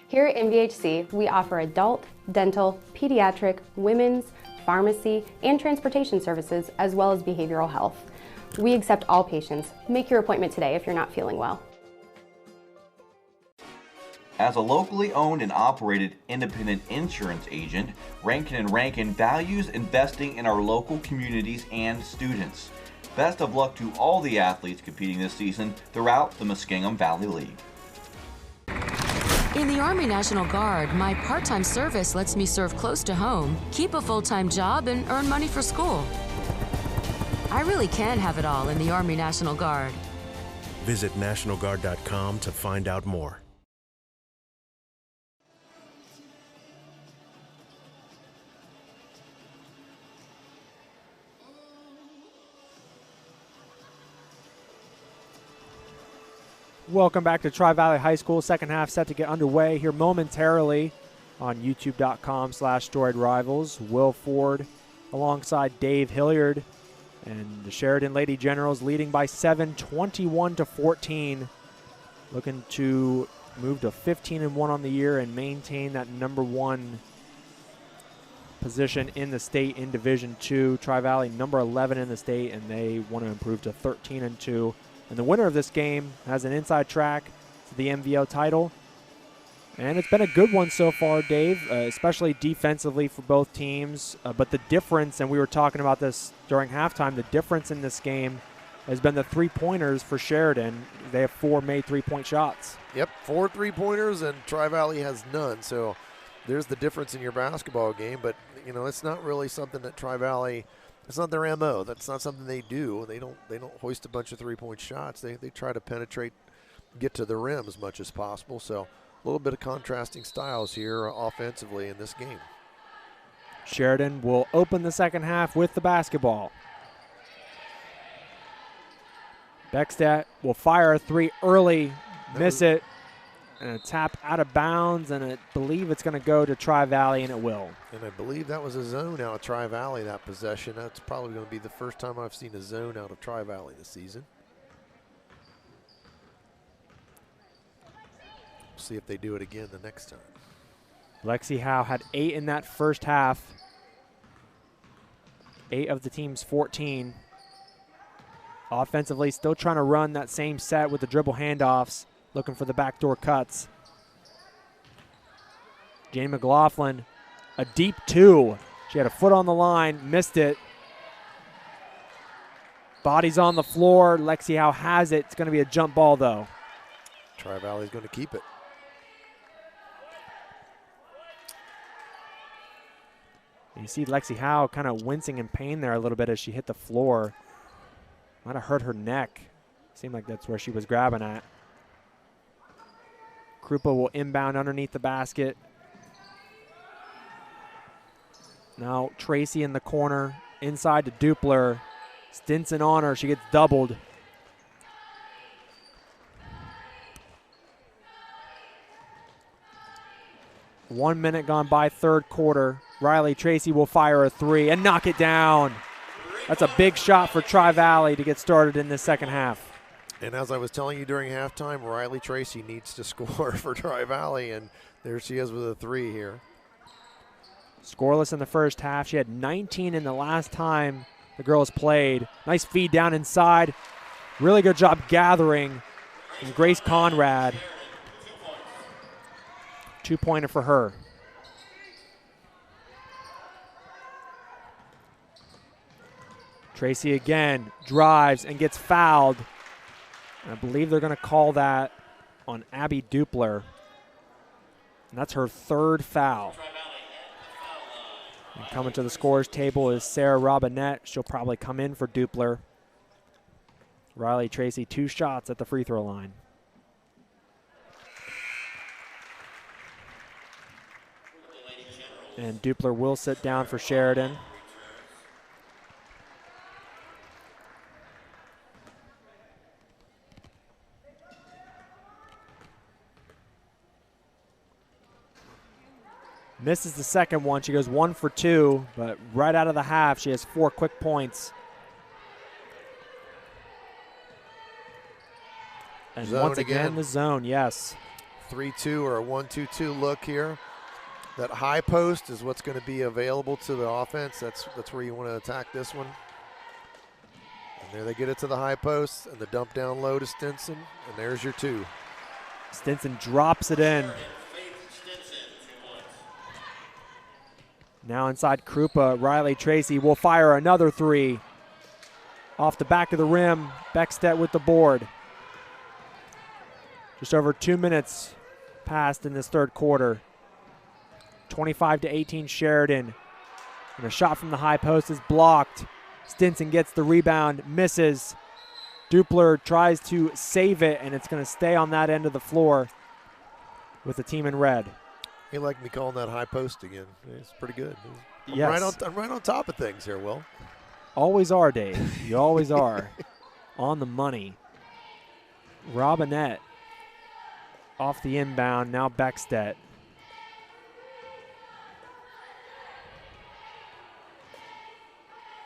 Here at MVHC, we offer adult, dental, pediatric, women's, pharmacy, and transportation services, as well as behavioral health. We accept all patients. Make your appointment today if you're not feeling well. As a locally owned and operated independent insurance agent, Rankin & Rankin values investing in our local communities and students. Best of luck to all the athletes competing this season throughout the Muskingum Valley League. In the Army National Guard, my part-time service lets me serve close to home, keep a full-time job, and earn money for school. I really can have it all in the Army National Guard. Visit NationalGuard.com to find out more. Welcome back to Tri-Valley High School. Second half set to get underway here momentarily on youtube.com/Storied Rivals. Will Ford alongside Dave Hilliard, and the Sheridan Lady Generals leading by 7, 21-14. Looking to move to 15-1 on the year and maintain that #1 position in the state in Division II. Tri-Valley number 11 in the state, and they want to improve to 13-2. And the winner of this game has an inside track to the MVO title. And it's been a good one so far, Dave, especially defensively for both teams. But the difference, and we were talking about this during halftime, the difference in this game has been the three-pointers for Sheridan. They have 4 made three-point shots. Yep, 4 3-pointers, and Tri-Valley has none. So there's the difference in your basketball game. But, you know, it's not really something that Tri-Valley – it's not their MO. That's not something they do. They don't hoist a bunch of three-point shots. They try to penetrate, get to the rim as much as possible. So a little bit of contrasting styles here offensively in this game. Sheridan will open the second half with the basketball. Beckstedt will fire a three early, miss it, and a tap out of bounds, and I believe it's going to go to Tri-Valley, and it will. And I believe that was a zone out of Tri-Valley, that possession. That's probably going to be the first time I've seen a zone out of Tri-Valley this season. See if they do it again the next time. Lexi Howe had 8 in that first half. 8 of the team's 14. Offensively, still trying to run that same set with the dribble handoffs, looking for the backdoor cuts. Jane McLaughlin, a deep 2. She had a foot on the line, missed it. Body's on the floor. Lexi Howe has it. It's going to be a jump ball, though. Tri-Valley's going to keep it. You see Lexi Howe kind of wincing in pain there a little bit as she hit the floor. Might have hurt her neck. Seemed like that's where she was grabbing at. Krupa will inbound underneath the basket. Now Tracy in the corner, inside to Dupler. Stinson on her, she gets doubled. One minute gone by, third quarter. Riley Tracy will fire a three and knock it down. That's a big shot for Tri-Valley to get started in the second half. And as I was telling you during halftime, Riley Tracy needs to score for Tri-Valley, and there she is with a 3 here. Scoreless in the first half. She had 19 in the last time the girls played. Nice feed down inside. Really good job gathering from Grace Conrad. 2-pointer for her. Tracy again drives and gets fouled. I believe they're going to call that on Abby Dupler. And that's her 3rd foul. And coming to the scorers table is Sarah Robinette. She'll probably come in for Dupler. Riley Tracy, 2 shots at the free throw line. And Dupler will sit down for Sheridan. Misses the second one. She goes 1 for 2, but right out of the half, she has 4 quick points. And Zone once again, the zone, yes. 3-2 or a 1-2-2 look here. That high post is what's going to be available to the offense. That's where you want to attack this one. And there they get it to the high post, and the dump down low to Stinson, and there's your 2. Stinson drops it in. Now inside Krupa, Riley Tracy will fire another 3. Off the back of the rim, Beckstedt with the board. Just over 2 minutes passed in this third quarter. 25-18 Sheridan. And a shot from the high post is blocked. Stinson gets the rebound, misses. Dupler tries to save it, and it's going to stay on that end of the floor with the team in red. You like me calling that high post again. It's pretty good. Yes. I'm right on top of things here, Will. Always are, Dave. You always are. On the money. Robinette off the inbound, now Beckstedt.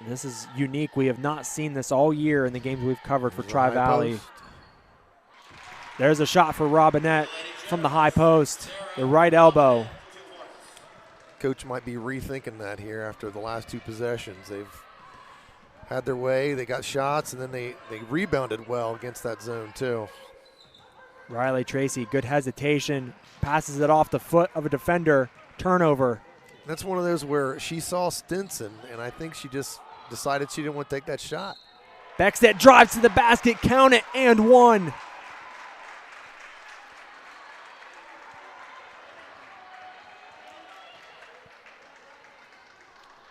This is unique. We have not seen this all year in the games we've covered for Tri-Valley. There's a shot for Robinette from the high post, the right elbow. Coach might be rethinking that here after the last 2 possessions. They've had their way, they got shots, and then they rebounded well against that zone too. Riley Tracy, good hesitation, passes it off the foot of a defender, turnover. That's one of those where she saw Stinson, and I think she just decided she didn't want to take that shot. Beckstedt drives to the basket, count it, and 1.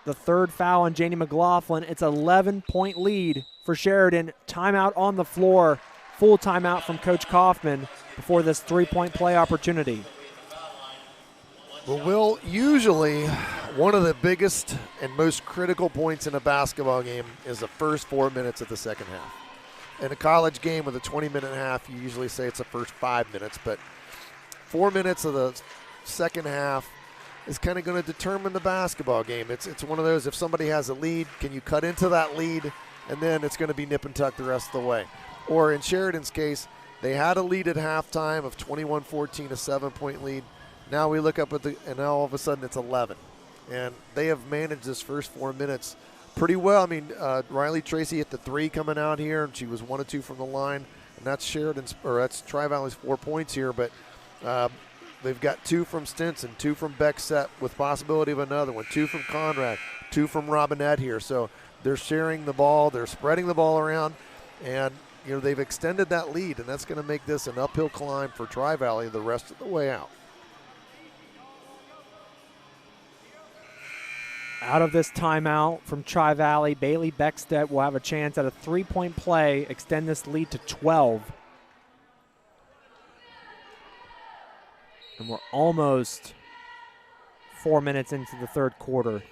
The third foul on Janie McLaughlin. It's an 11-point lead for Sheridan. Timeout on the floor. Full timeout from Coach Kaufman before this 3-point play opportunity. Well, Will, usually one of the biggest and most critical points in a basketball game is the first 4 minutes of the second half. In a college game with a 20-minute half, you usually say it's the first 5 minutes, but 4 minutes of the second half is kind of going to determine the basketball game. It's one of those, if somebody has a lead, can you cut into that lead, and then it's going to be nip and tuck the rest of the way. Or in Sheridan's case, they had a lead at halftime of 21-14, a 7-point lead. Now we look up at and now all of a sudden it's 11. And they have managed this first 4 minutes pretty well. I mean, Riley Tracy hit the 3 coming out here, and she was 1 of 2 from the line. And that's that's Tri-Valley's 4 points here, but they've got 2 from Stinson, 2 from Beckstedt with possibility of another one, 2 from Conrad, 2 from Robinette here. So they're sharing the ball, they're spreading the ball around, and they've extended that lead, and that's going to make this an uphill climb for Tri-Valley the rest of the way out. Out of this timeout from Tri-Valley, Bailey Beckstedt will have a chance at a 3-point play, extend this lead to 12. And we're almost 4 minutes into the third quarter.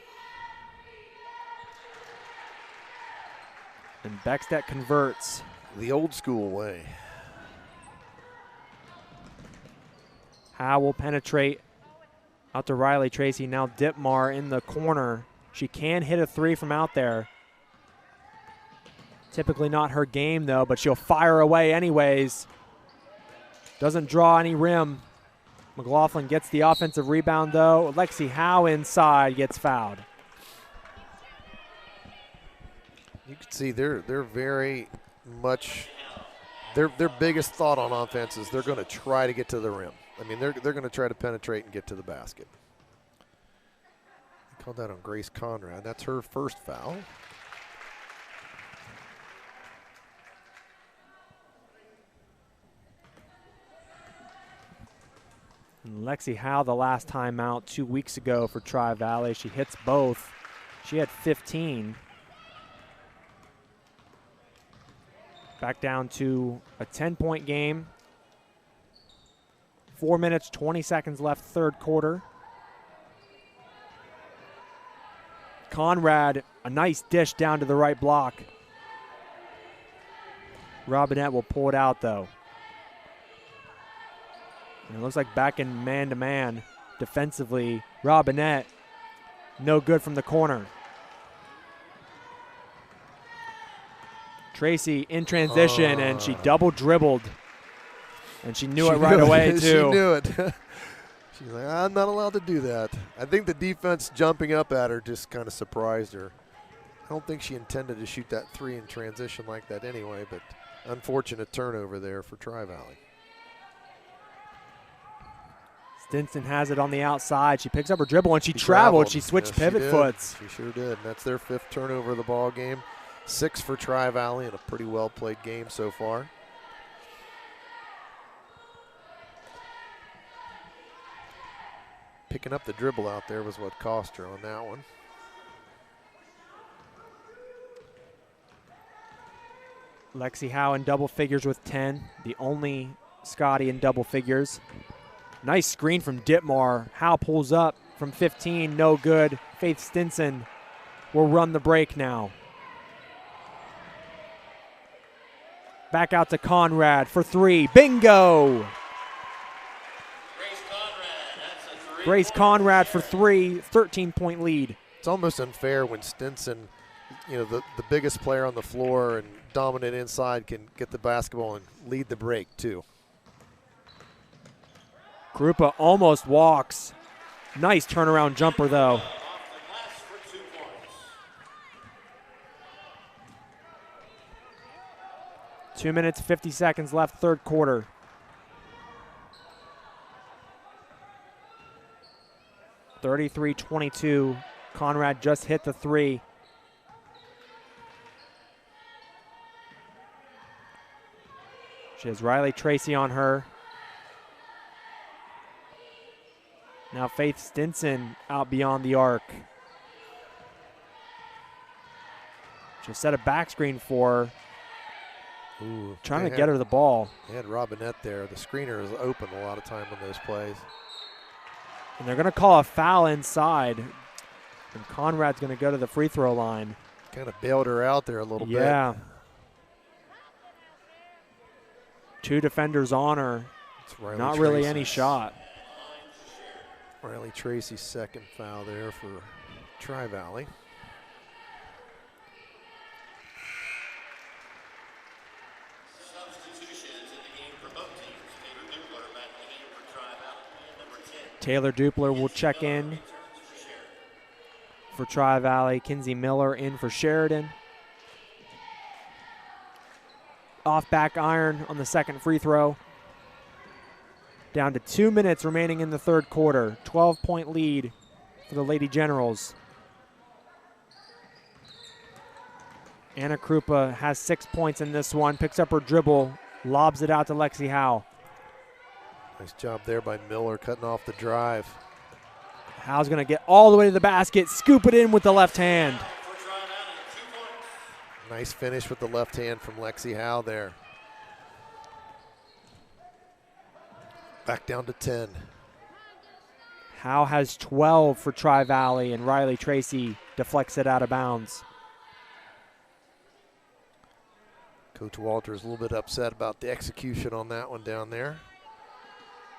And Beckstedt converts. The old school way. Howe will penetrate out to Riley Tracy. Now Ditmar in the corner. She can hit a 3 from out there. Typically not her game though, but she'll fire away anyways. Doesn't draw any rim. McLaughlin gets the offensive rebound though. Lexi Howe inside gets fouled. You can see they're very much, their biggest thought on offense is they're going to try to get to the rim. I mean, they're going to try to penetrate and get to the basket. Called that on Grace Conrad. That's her first foul. And Lexi Howe, the last time out 2 weeks ago for Tri-Valley. She hits both. She had 15. Back down to a 10-point game. 4 minutes, 20 seconds left, third quarter. Conrad, a nice dish down to the right block. Robinette will pull it out, though. And it looks like back in man-to-man defensively. Robinette, no good from the corner. Tracy in transition, and she double dribbled. And she knew it right away, too. She knew it. She's like, I'm not allowed to do that. I think the defense jumping up at her just kind of surprised her. I don't think she intended to shoot that three in transition like that anyway, but unfortunate turnover there for Tri-Valley. Stinson has it on the outside. She picks up her dribble, and she traveled. She switched pivot foots. She sure did. And that's their 5th turnover of the ball game. 6 for Tri-Valley, and a pretty well-played game so far. Picking up the dribble out there was what cost her on that one. Lexi Howe in double figures with 10, the only Scotty in double figures. Nice screen from Ditmar. Howe pulls up from 15, no good. Faith Stinson will run the break now. Back out to Conrad for 3, bingo! Grace Conrad for 3, 13-point lead. It's almost unfair when Stinson, the biggest player on the floor and dominant inside, can get the basketball and lead the break too. Krupa almost walks. Nice turnaround jumper though. Two minutes, 50 seconds left, third quarter. (33-22). Conrad just hit the 3. She has Riley Tracy on her. Now Faith Stinson out beyond the arc. She'll set a back screen for her. Ooh, trying to get her the ball. They had Robinette there. The screener is open a lot of time on those plays. And they're going to call a foul inside. And Conrad's going to go to the free throw line. Kind of bailed her out there a little bit. Yeah. 2 defenders on her. Not really any shot. Riley Tracy's second foul there for Tri-Valley. Taylor Dupler will check in for Tri-Valley. Kinsey Miller in for Sheridan. Off back iron on the second free throw. Down to 2 minutes remaining in the third quarter. 12-point lead for the Lady Generals. Anna Krupa has 6 points in this one. Picks up her dribble. Lobs it out to Lexi Howe. Nice job there by Miller, cutting off the drive. Howe's going to get all the way to the basket, scoop it in with the left hand. Nice finish with the left hand from Lexi Howe there. Back down to 10. Howe has 12 for Tri-Valley, and Riley Tracy deflects it out of bounds. Coach Walters a little bit upset about the execution on that one down there.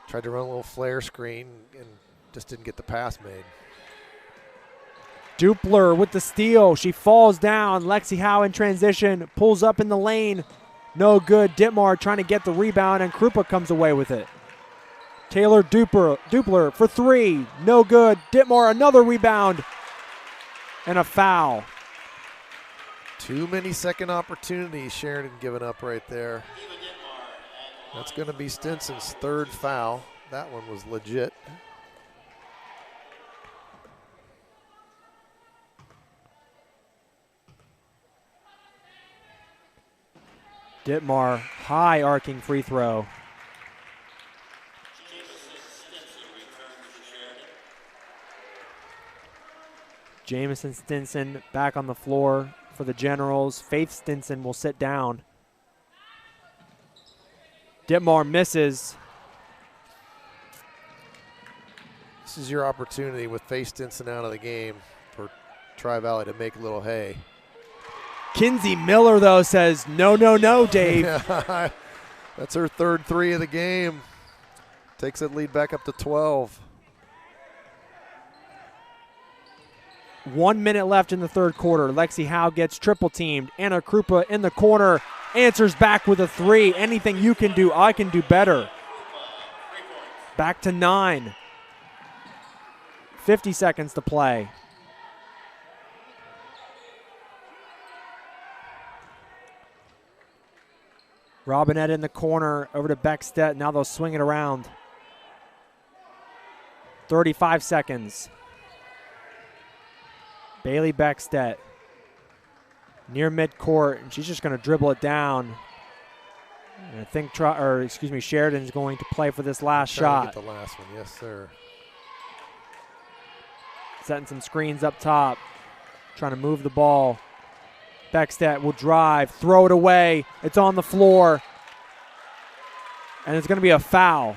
Tried to run a little flare screen and just didn't get the pass made. Dupler with the steal. She falls down. Lexi Howe in transition. Pulls up in the lane. No good. Ditmar trying to get the rebound, and Krupa comes away with it. Taylor Dupler for 3. No good. Ditmar another rebound. And a foul. Too many second opportunities Sheridan giving up right there. That's going to be Stinson's 3rd foul. That one was legit. Ditmar, high arcing free throw. Jamison Stinson back on the floor for the Generals. Faith Stinson will sit down. Ditmar misses. This is your opportunity with Faith Stinson out of the game for Tri-Valley to make a little hay. Kinsey Miller, though, says, no, no, no, Dave. That's her 3rd 3 of the game. Takes that lead back up to 12. 1 minute left in the third quarter. Lexi Howe gets triple teamed. Anna Krupa in the corner. answers back with a 3. Anything you can do, I can do better. Back to 9. 50 seconds to play. Robinette in the corner, over to Beckstedt. Now they'll swing it around. 35 seconds. Bailey Beckstedt near midcourt, and she's just going to dribble it down. And I think, Sheridan's going to play for this last shot. Get the last one, yes, sir. Setting some screens up top, trying to move the ball. Beckstedt will drive, throw it away. It's on the floor, and it's going to be a foul.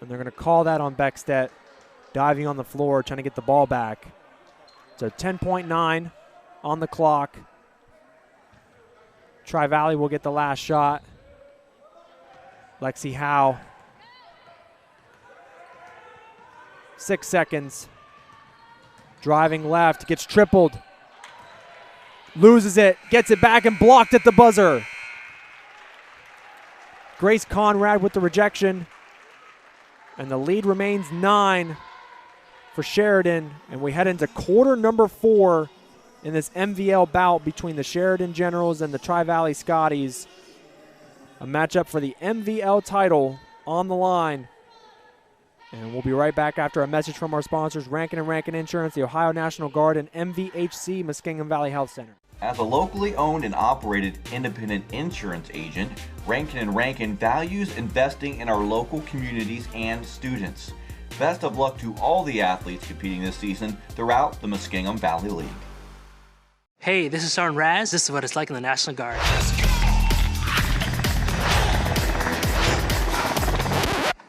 And they're going to call that on Beckstedt, diving on the floor, trying to get the ball back. So 10.9 on the clock. Tri-Valley will get the last shot. Lexi Howe. 6 seconds. Driving left, gets tripled. Loses it, gets it back and blocked at the buzzer. Grace Conrad with the rejection. And the lead remains 9 for Sheridan. And we head into quarter number 4 in this MVL bout between the Sheridan Generals and the Tri-Valley Scotties. A matchup for the MVL title on the line. And we'll be right back after a message from our sponsors, Rankin and Rankin Insurance, the Ohio National Guard, and MVHC, Muskingum Valley Health Center. As a locally owned and operated independent insurance agent, Rankin and Rankin values investing in our local communities and students. Best of luck to all the athletes competing this season throughout the Muskingum Valley League. Hey, this is Sergeant Raz. This is what it's like in the National Guard.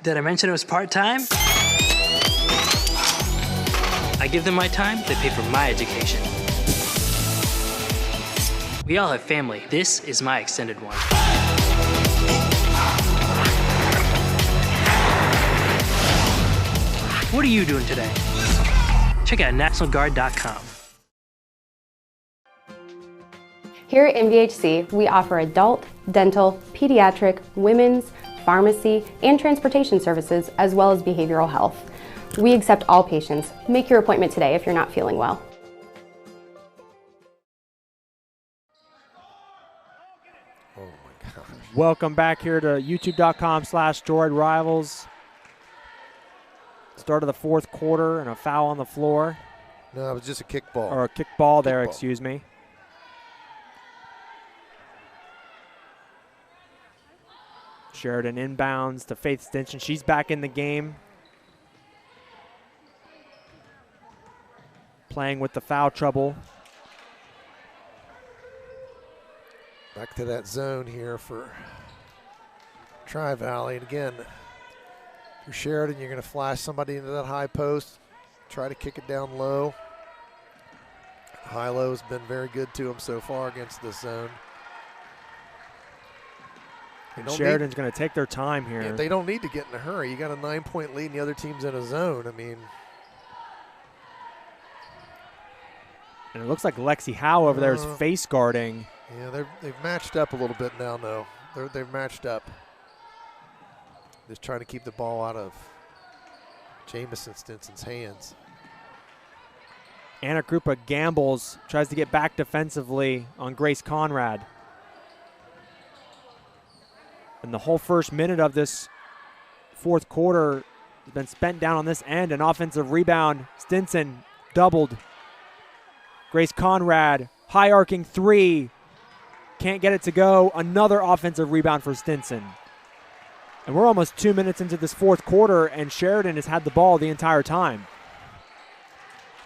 Did I mention it was part-time? I give them my time, they pay for my education. We all have family. This is my extended one. What are you doing today? Check out nationalguard.com. Here at MVHC, we offer adult, dental, pediatric, women's, pharmacy, and transportation services, as well as behavioral health. We accept all patients. Make your appointment today if you're not feeling well. Oh my gosh. Welcome back here to youtube.com/Storied Rivals. Start of the fourth quarter and a foul on the floor. No, it was just a kick ball. Or a kick ball there, excuse me. Sheridan inbounds to Faith Stinson. She's back in the game. Playing with the foul trouble. Back to that zone here for Tri-Valley. And again, if you're Sheridan, you're going to flash somebody into that high post. Try to kick it down low. High-low has been very good to him so far against this zone. Sheridan's going to take their time here. Yeah, they don't need to get in a hurry. You got a 9-point lead and the other team's in a zone. I mean. And it looks like Lexi Howe over there is face guarding. Yeah, they've matched up a little bit now, though. They've matched up. Just trying to keep the ball out of Jamison Stinson's hands. Anna Krupa gambles, tries to get back defensively on Grace Conrad. And the whole first minute of this fourth quarter has been spent down on this end. An offensive rebound. Stinson doubled. Grace Conrad, high arcing 3. Can't get it to go. Another offensive rebound for Stinson. And we're almost 2 minutes into this fourth quarter, and Sheridan has had the ball the entire time.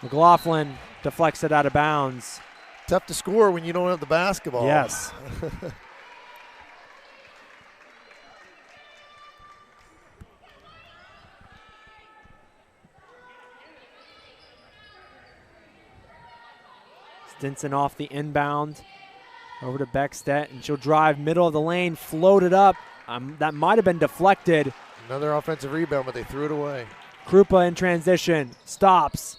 McLaughlin deflects it out of bounds. Tough to score when you don't have the basketball. Yes. Stinson off the inbound, over to Beckstedt, and she'll drive middle of the lane, float it up. That might have been deflected. Another offensive rebound, but they threw it away. Krupa in transition, stops,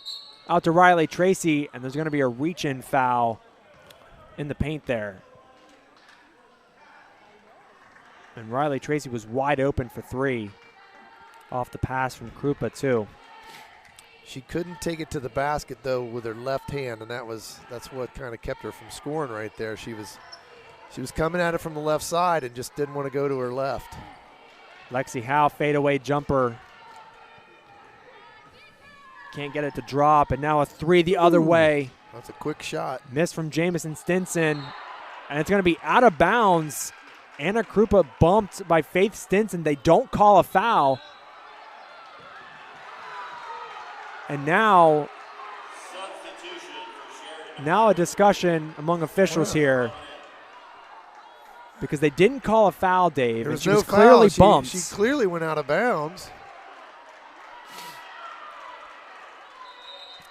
out to Riley Tracy, and there's going to be a reach-in foul in the paint there. And Riley Tracy was wide open for 3 off the pass from Krupa, too. She couldn't take it to the basket, though, with her left hand, and that's what kind of kept her from scoring right there. She was coming at it from the left side and just didn't want to go to her left. Lexi Howe, fadeaway jumper. Can't get it to drop, and now a 3 the other way. That's a quick shot. Miss from Jamison Stinson, and it's going to be out of bounds. Anna Krupa bumped by Faith Stinson. They don't call a foul. And now a discussion among officials here because they didn't call a foul, Dave. There And was she no was clearly foul. bumped. She clearly went out of bounds.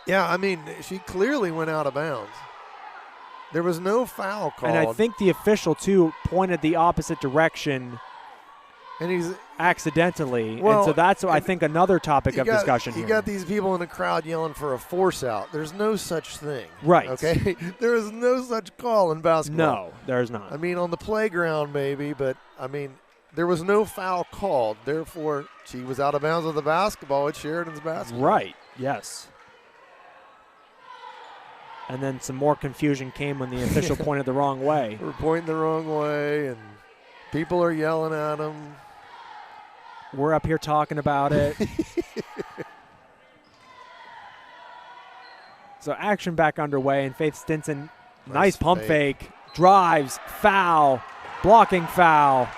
Yeah, I mean, she clearly went out of bounds. There was no foul called. And I think the official, too, pointed the opposite direction and he's accidentally. Well, and so that's, I think, another topic of discussion here. You got these people in the crowd yelling for a force out. There's no such thing. Right. Okay? There is no such call in basketball. No, there's not. I mean, on the playground maybe, but, I mean, there was no foul called. Therefore, she was out of bounds of the basketball at Sheridan's basketball. Right, yes. And then some more confusion came when the official pointed the wrong way. We're pointing the wrong way, and people are yelling at them. We're up here talking about it. So action back underway, and Faith Stinson, nice pump fake, drives, foul, blocking foul.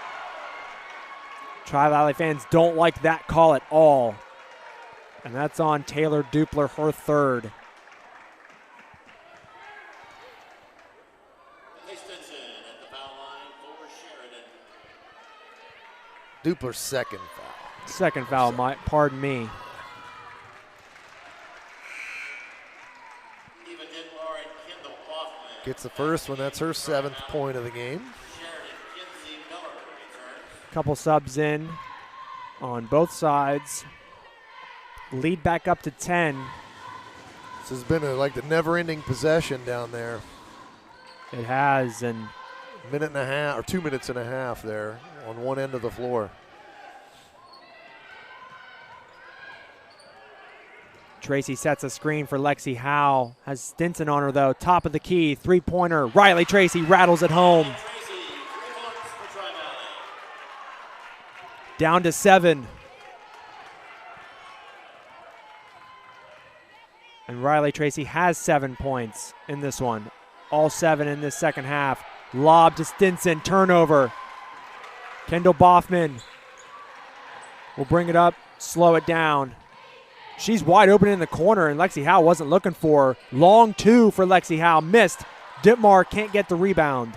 Tri-Valley fans don't like that call at all. And that's on Taylor Dupler, her 3rd. Dupler's 2nd foul. 2nd foul, pardon me. Gets the first one. That's her 7th point of the game. Couple subs in on both sides. Lead back up to 10. This has been like the never-ending possession down there. It has, and minute and a half or 2 minutes and a half there on one end of the floor. Tracy sets a screen for Lexi Howe. Has Stinson on her, though. Top of the key, 3-pointer. Riley Tracy rattles it home. Down to 7. And Riley Tracy has 7 points in this one. All 7 in this second half. Lob to Stinson, turnover. Kendall Boffman will bring it up, slow it down. She's wide open in the corner, and Lexi Howe wasn't looking for her. Long 2 for Lexi Howe, missed. Ditmar can't get the rebound.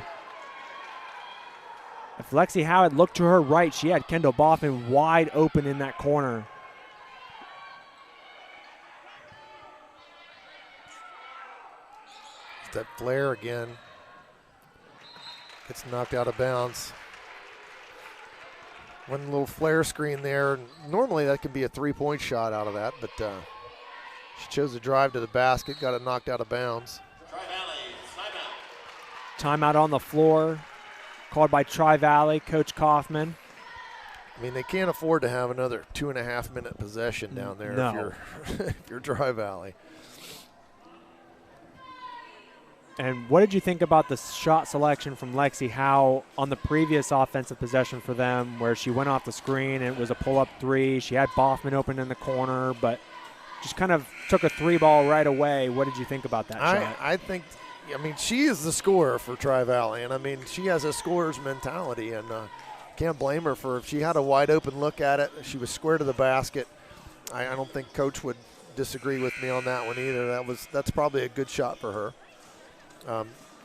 If Lexi Howe had looked to her right, she had Kendall Boffman wide open in that corner. That flare again. Gets knocked out of bounds. One little flare screen there. Normally that could be a 3-point shot out of that, but she chose to drive to the basket, got it knocked out of bounds. Timeout on the floor, called by Tri-Valley, Coach Kaufman. I mean, they can't afford to have another 2.5-minute possession down there if you're Tri-Valley. And what did you think about the shot selection from Lexi Howe on the previous offensive possession for them where she went off the screen and it was a pull-up 3? She had Boffman open in the corner, but just kind of took a 3-ball right away. What did you think about that shot? I think, I mean, she is the scorer for Tri-Valley, and I mean, she has a scorer's mentality, and can't blame her for if she had a wide open look at it. She was square to the basket. I don't think Coach would disagree with me on that one either. That's probably a good shot for her.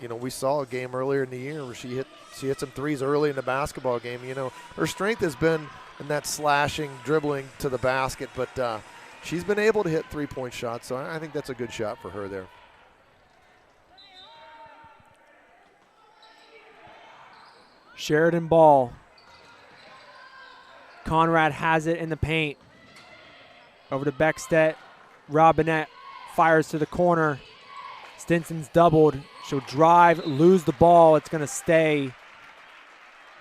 You know, we saw a game earlier in the year where she hit some threes early in the basketball game. You know, her strength has been in that slashing, dribbling to the basket, but she's been able to hit 3-point shots, so I think that's a good shot for her there. Sheridan ball. Conrad has it in the paint. Over to Beckstedt. Robinette fires to the corner. Stinson's doubled. She'll drive, lose the ball. It's going to stay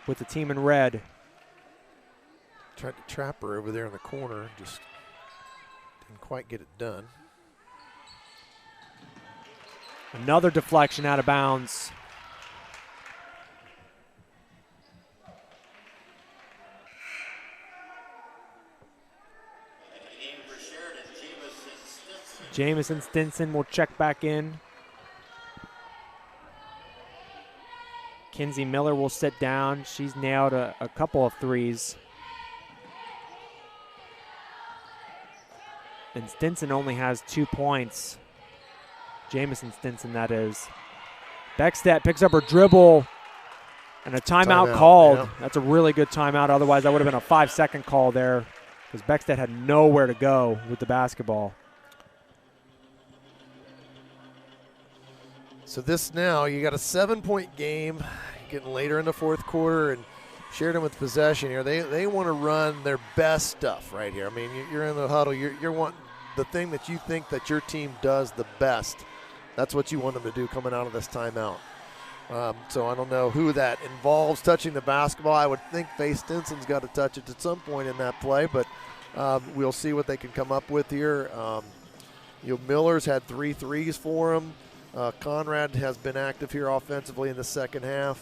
with the team in red. Tried to trap her over there in the corner, just didn't quite get it done. Another deflection out of bounds. Jamison Stinson will check back in. Kinsey Miller will sit down. She's nailed a couple of threes. And Stinson only has 2 points. Jamison Stinson, that is. Beckstedt picks up her dribble, and a timeout called. Yeah. That's a really good timeout. Otherwise, that would have been a 5-second call there because Beckstedt had nowhere to go with the basketball. So this now, you got a 7-point game, getting later in the fourth quarter, and Sheridan with possession here. They want to run their best stuff right here. I mean, you're in the huddle. You're wanting the thing that you think that your team does the best. That's what you want them to do coming out of this timeout. So I don't know who that involves touching the basketball. I would think Faye Stinson's got to touch it at some point in that play, but we'll see what they can come up with here. Miller's had 3 threes for him. Conrad has been active here offensively in the second half.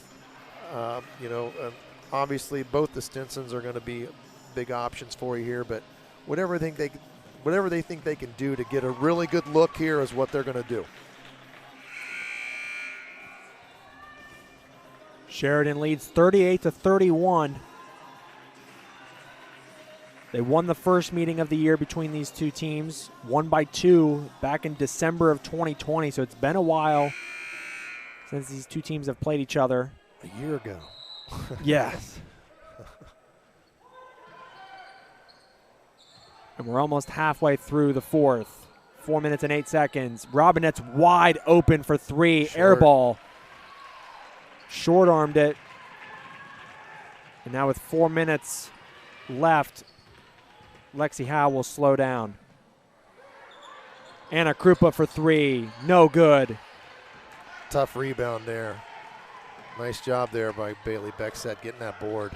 Obviously both the Stinsons are going to be big options for you here, but whatever they think they can do to get a really good look here is what they're going to do. Sheridan leads 38-31. They won the first meeting of the year between these two teams, won by 2 back in December of 2020. So it's been a while since these two teams have played each other. A year ago. Yes. And we're almost halfway through the fourth. 4 minutes and 8 seconds. Robinette's wide open for 3. Short. Air ball. Short-armed it. And now with 4 minutes left, Lexi Howe will slow down. Anna Krupa for 3. No good. Tough rebound there. Nice job there by Bailey Beckstedt getting that board.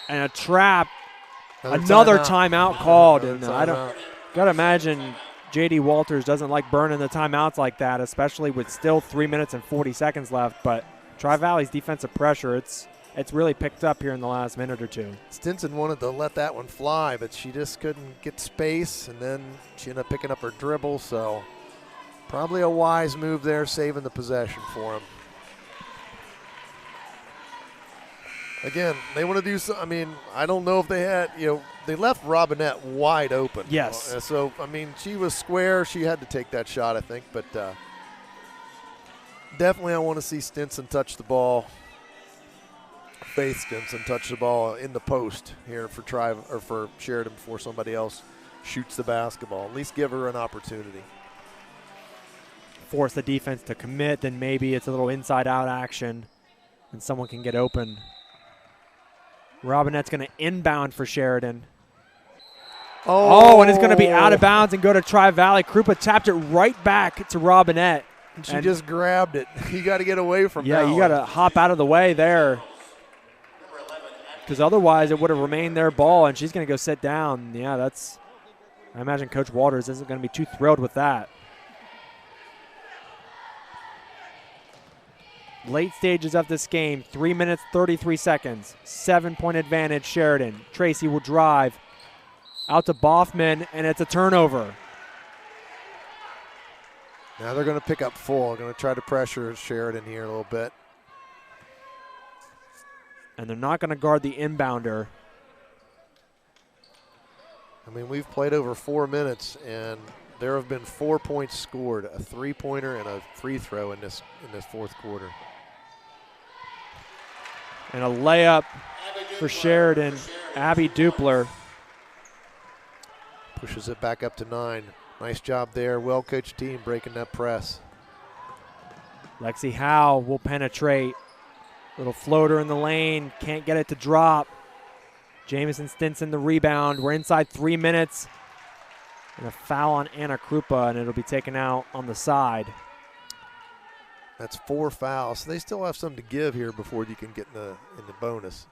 And a trap. Another timeout called. And I Timeout. gotta imagine J.D. Walters doesn't like burning the timeouts like that, especially with still 3 minutes and 40 seconds left. But Tri-Valley's defensive pressure, it's really picked up here in the last minute or two. Stinson wanted to let that one fly, but she just couldn't get space, and then she ended up picking up her dribble. So probably a wise move there, saving the possession for him. Again, they want to do so. I mean, I don't know if they had, they left Robinette wide open. Yes. So, I mean, she was square. She had to take that shot, I think. But definitely I want to see Stinson touch the ball. Faith Stinson touch the ball in the post here for Sheridan before somebody else shoots the basketball. At least give her an opportunity. Force the defense to commit, then maybe it's a little inside-out action and someone can get open. Robinette's going to inbound for Sheridan. Oh, and it's going to be out of bounds and go to Tri-Valley. Krupa tapped it right back to Robinette. And she just grabbed it. You got to get away from that. Yeah, you got to hop out of the way there. Because otherwise it would have remained their ball, and she's going to go sit down. Yeah, I imagine Coach Walters isn't going to be too thrilled with that. Late stages of this game, 3 minutes, 33 seconds. 7-point advantage, Sheridan. Tracy will drive out to Boffman, and it's a turnover. Now they're going to pick up full. Going to try to pressure Sheridan here a little bit. And they're not going to guard the inbounder. I mean, we've played over 4 minutes, and there have been 4 points scored, a 3-pointer and a free throw in this fourth quarter. And a layup for Sheridan. Abby Dupler. Pushes it back up to 9. Nice job there. Well-coached team breaking that press. Lexi Howe will penetrate. Little floater in the lane. Can't get it to drop. Jamison Stinson the rebound. We're inside 3 minutes. And a foul on Anna Krupa, and it'll be taken out on the side. That's 4 fouls. So they still have something to give here before you can get in the bonus.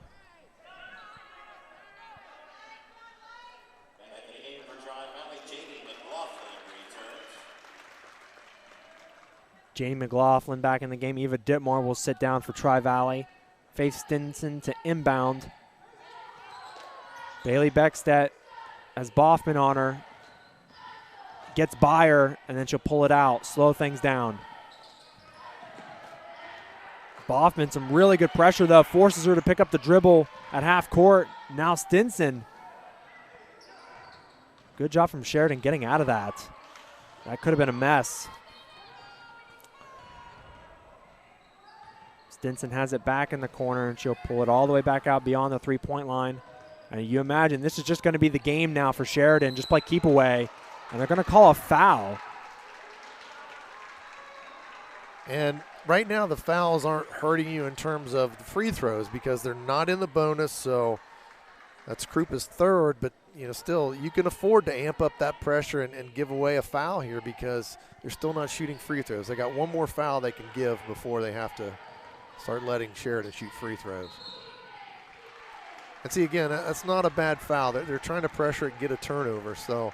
Jane McLaughlin back in the game. Eva Ditmar will sit down for Tri-Valley. Faith Stinson to inbound. Bailey Beckstedt has Boffman on her. Gets by her, and then she'll pull it out. Slow things down. Boffman, some really good pressure, though. Forces her to pick up the dribble at half court. Now Stinson. Good job from Sheridan getting out of that. That could have been a mess. Stinson has it back in the corner, and she'll pull it all the way back out beyond the three-point line. And you imagine this is just going to be the game now for Sheridan. Just play keep away, and they're going to call a foul. And right now the fouls aren't hurting you in terms of the free throws because they're not in the bonus, so that's Krupa's third, but still you can afford to amp up that pressure and give away a foul here because they're still not shooting free throws. They got one more foul they can give before they have to start letting Sheridan shoot free throws. And see, again, that's not a bad foul. They're trying to pressure it and get a turnover. So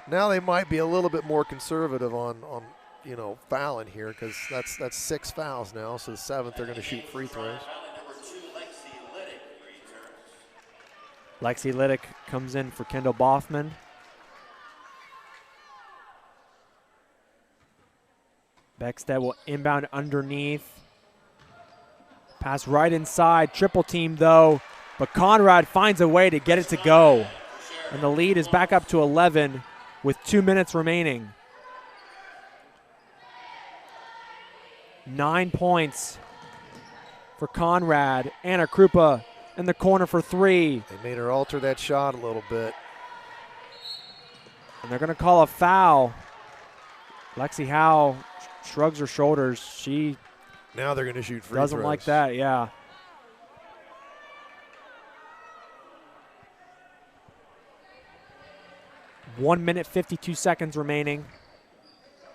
now they might be a little bit more conservative on fouling here because that's 6 fouls now. So the 7th they're going to shoot free throws. Lexi Liddick comes in for Kendall Boffman. Beckstedt will inbound underneath. Pass right inside. Triple team, though. But Conrad finds a way to get it to go. And the lead is back up to 11 with 2 minutes remaining. 9 points for Conrad. Anna Krupa in the corner for 3. They made her alter that shot a little bit. And they're going to call a foul. Lexi Howe shrugs her shoulders. Now they're going to shoot free throws. Doesn't like that, yeah. One minute, 52 seconds remaining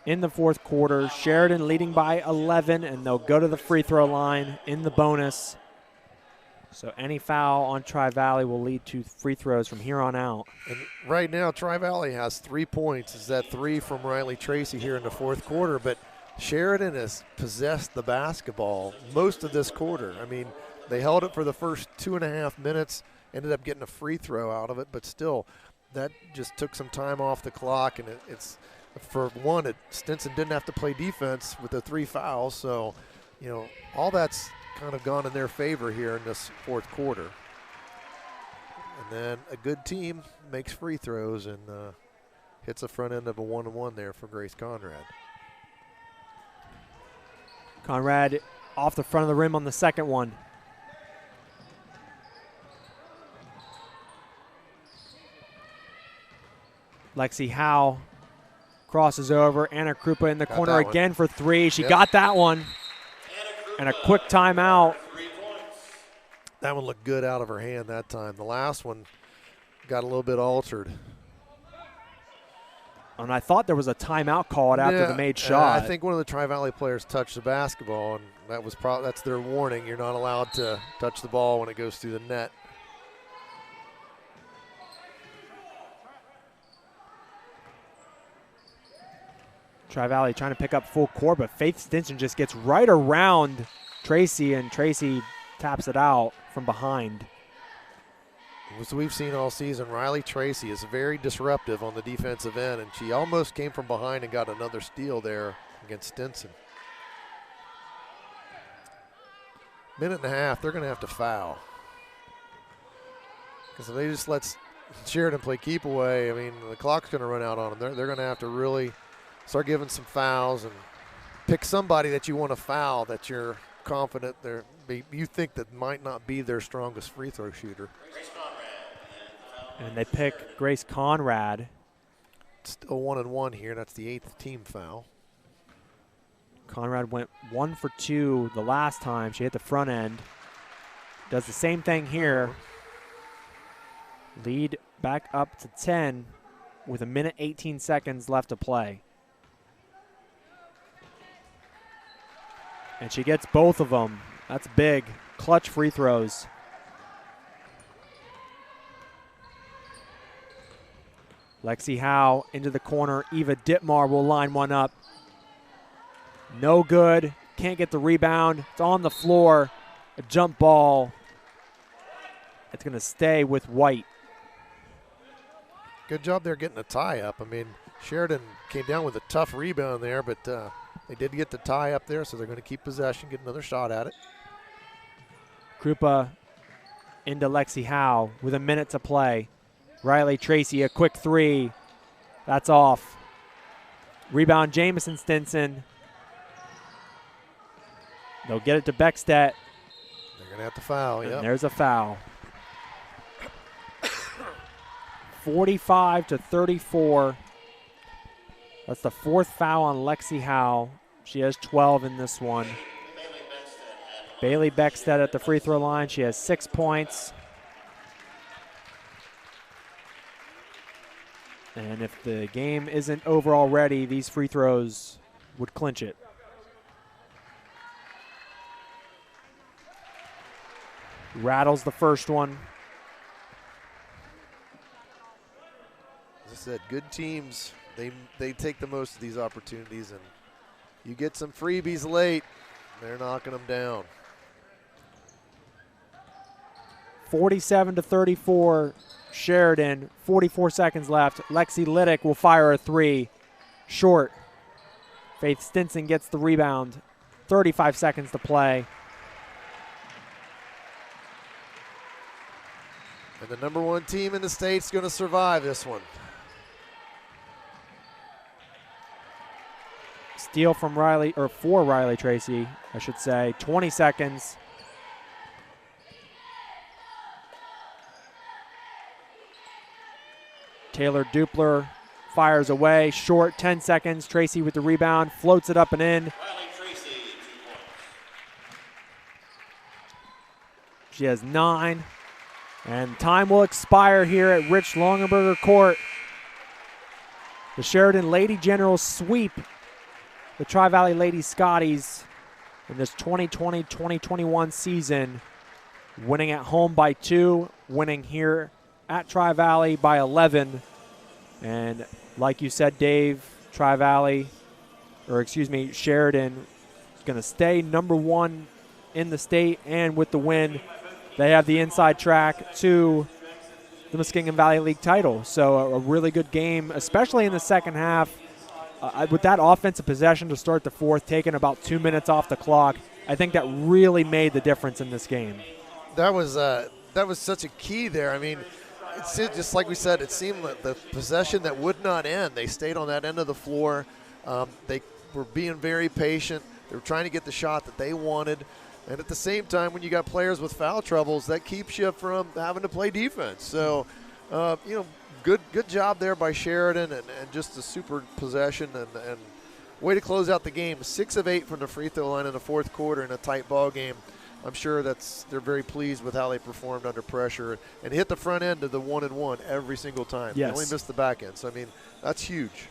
in the fourth quarter. Sheridan leading by 11, and they'll go to the free throw line in the bonus. So any foul on Tri-Valley will lead to free throws from here on out. And right now, Tri-Valley has 3 points. It's that 3 from Riley Tracy here in the fourth quarter, but Sheridan has possessed the basketball most of this quarter. I mean, they held it for the first 2.5 minutes, ended up getting a free throw out of it, but still, that just took some time off the clock, and it's for one, Stinson didn't have to play defense with the 3 fouls, so all that's kind of gone in their favor here in this fourth quarter. And then a good team makes free throws and hits the front end of a 1-1 there for Grace Conrad. Conrad off the front of the rim on the second one. Lexi Howe crosses over. Anna Krupa in the corner again for 3. She got that one. And a quick timeout. That one looked good out of her hand that time. The last one got a little bit altered. And I thought there was a timeout called after the made shot. I think one of the Tri-Valley players touched the basketball, and that's their warning. You're not allowed to touch the ball when it goes through the net. Tri-Valley trying to pick up full court, but Faith Stinson just gets right around Tracy, and Tracy taps it out from behind. As we've seen all season, Riley Tracy is very disruptive on the defensive end, and she almost came from behind and got another steal there against Stinson. Minute and a half, they're going to have to foul. Because if they just let Sheridan play keep away, I mean, the clock's going to run out on them. They're going to have to really start giving some fouls and pick somebody that you want to foul that you're confident you think that might not be their strongest free throw shooter. And they pick Grace Conrad. Still 1-1 here. That's the 8th team foul. Conrad went 1 for 2 the last time. She hit the front end. Does the same thing here. Lead back up to 10 with 1:18 left to play. And she gets both of them. That's big. Clutch free throws. Lexi Howe into the corner. Eva Ditmar will line one up. No good. Can't get the rebound. It's on the floor. A jump ball. It's going to stay with White. Good job there getting a tie up. I mean, Sheridan came down with a tough rebound there, but they did get the tie up there, so they're going to keep possession, get another shot at it. Krupa into Lexi Howe with a minute to play. Riley Tracy, a quick three. That's off. Rebound, Jamison Stinson. They'll get it to Beckstedt. They're going to have to foul, And yep. there's a foul. 45-34. That's the fourth foul on Lexi Howe. She has 12 in this one. Bailey Beckstedt at the free throw line. She has 6 points. And if the game isn't over already, these free throws would clinch it. Rattles the first one. As I said, good teams, they take the most of these opportunities, and you get some freebies late, they're knocking them down. 47-34, Sheridan, 44 seconds left. Lexi Liddick will fire a three. Short. Faith Stinson gets the rebound. 35 seconds to play. And the number one team in the state's going to survive this one. Steal from Riley, or for Riley Tracy, I should say. 20 seconds. Taylor Dupler fires away. Short, 10 seconds. Tracy with the rebound, floats it up and in. She has 9. And time will expire here at Rich Longenberger Court. The Sheridan Lady Generals sweep the Tri-Valley Lady Scotties in this 2020-2021 season, winning at home by 2, winning here at Tri-Valley by 11. And like you said, Dave, Sheridan is going to stay number 1 in the state, and with the win, they have the inside track to the Muskingum Valley League title. So a really good game, especially in the second half. With that offensive possession to start the fourth, taking about 2 minutes off the clock, I think that really made the difference in this game. That was such a key there. I mean, it's just like we said, it seemed like the possession that would not end. They stayed on that end of the floor. They were being very patient. They were trying to get the shot that they wanted. And at the same time, when you got players with foul troubles, that keeps you from having to play defense. So, good job there by Sheridan, and just a super possession and way to close out the game. 6 of 8 from the free throw line in the fourth quarter in a tight ball game. I'm sure they're very pleased with how they performed under pressure and hit the front end of the 1-and-1 every single time. Yes. They only missed the back end. So, I mean, that's huge.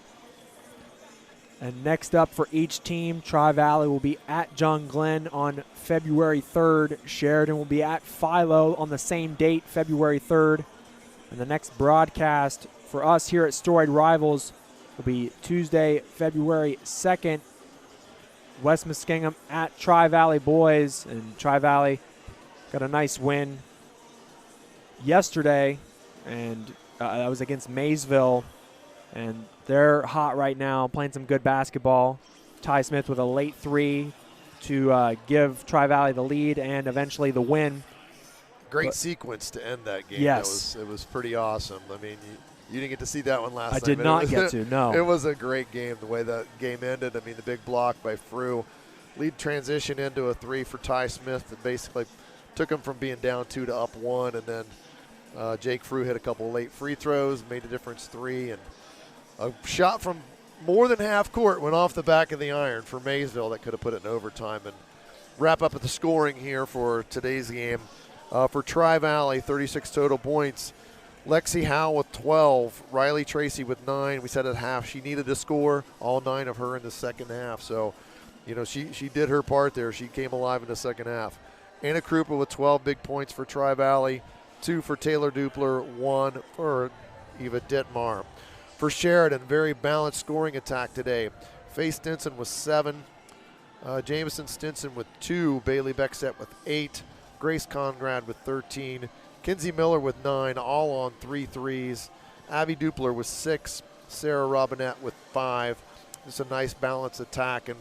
And next up for each team, Tri-Valley will be at John Glenn on February 3rd. Sheridan will be at Philo on the same date, February 3rd. And the next broadcast for us here at Storied Rivals will be Tuesday, February 2nd. West Muskingum at Tri-Valley Boys. And Tri-Valley got a nice win yesterday, and that was against Maysville. And they're hot right now, playing some good basketball. Ty Smith with a late 3 to give Tri-Valley the lead and eventually the win. Great sequence to end that game. Yes. It was pretty awesome. I mean, you didn't get to see that one last I night. did not get to, no. It was a great game, the way that game ended. I mean, the big block by Frew. Lead transition into a 3 for Ty Smith that basically took him from being down 2 to up 1. And then Jake Frew hit a couple late free throws, made a difference 3. And a shot from more than half court went off the back of the iron for Maysville that could have put it in overtime. And wrap up at the scoring here for today's game. For Tri-Valley, 36 total points. Lexi Howe with 12. Riley Tracy with 9. We said at half she needed to score, all 9 of her in the second half. So, she did her part there. She came alive in the second half. Anna Krupa with 12 big points for Tri-Valley, 2 for Taylor Dupler, 1 for Eva Ditmar. For Sheridan, very balanced scoring attack today. Faye Stinson with 7. Jameson Stinson with 2. Bailey Beckset with 8. Grace Conrad with 13. Kinsey Miller with 9, all on 3 threes. Abby Dupler with 6. Sarah Robinette with 5. It's a nice balanced attack. And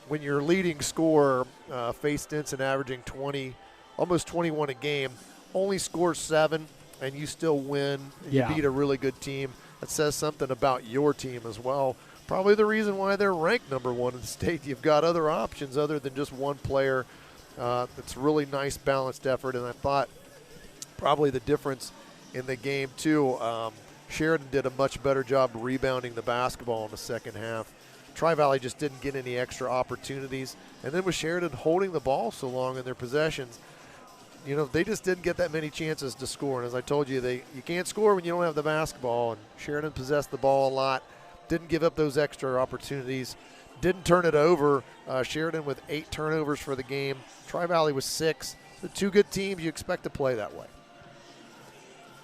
when your leading scorer, Faye Stinson, averaging 20, almost 21 a game, only scores 7, and you still win. You beat a really good team. That says something about your team as well. Probably the reason why they're ranked number 1 in the state. You've got other options other than just one player. It's really nice balanced effort, and I thought probably the difference in the game too, Sheridan did a much better job rebounding the basketball in the second half. Tri-Valley just didn't get any extra opportunities. And then with Sheridan holding the ball so long in their possessions, they just didn't get that many chances to score. And as I told you, you can't score when you don't have the basketball. And Sheridan possessed the ball a lot, didn't give up those extra opportunities, didn't turn it over. Sheridan with 8 turnovers for the game. Tri-Valley with 6. So 2 good teams, you expect to play that way.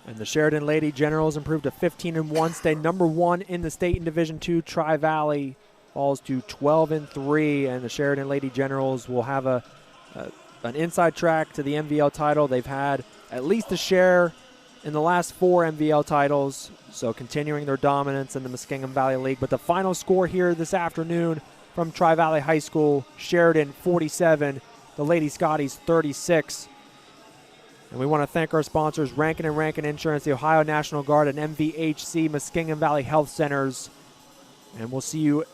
And the Sheridan Lady Generals improved to 15-1, stay number 1 in the state in Division II. Tri-Valley falls to 12-3, and the Sheridan Lady Generals will have an inside track to the MVL title. They've had at least a share in the last 4 MVL titles, so continuing their dominance in the Muskingum Valley League. But the final score here this afternoon from Tri-Valley High School, Sheridan 47, the Lady Scotties 36. And we want to thank our sponsors, Rankin and Rankin Insurance, the Ohio National Guard, and MVHC, Muskingum Valley Health Centers. And we'll see you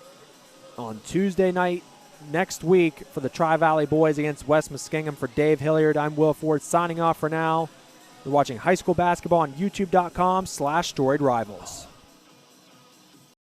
on Tuesday night next week for the Tri-Valley boys against West Muskingum. For Dave Hilliard, I'm Will Ford signing off for now. You're watching high school basketball on youtube.com/StoriedRivals.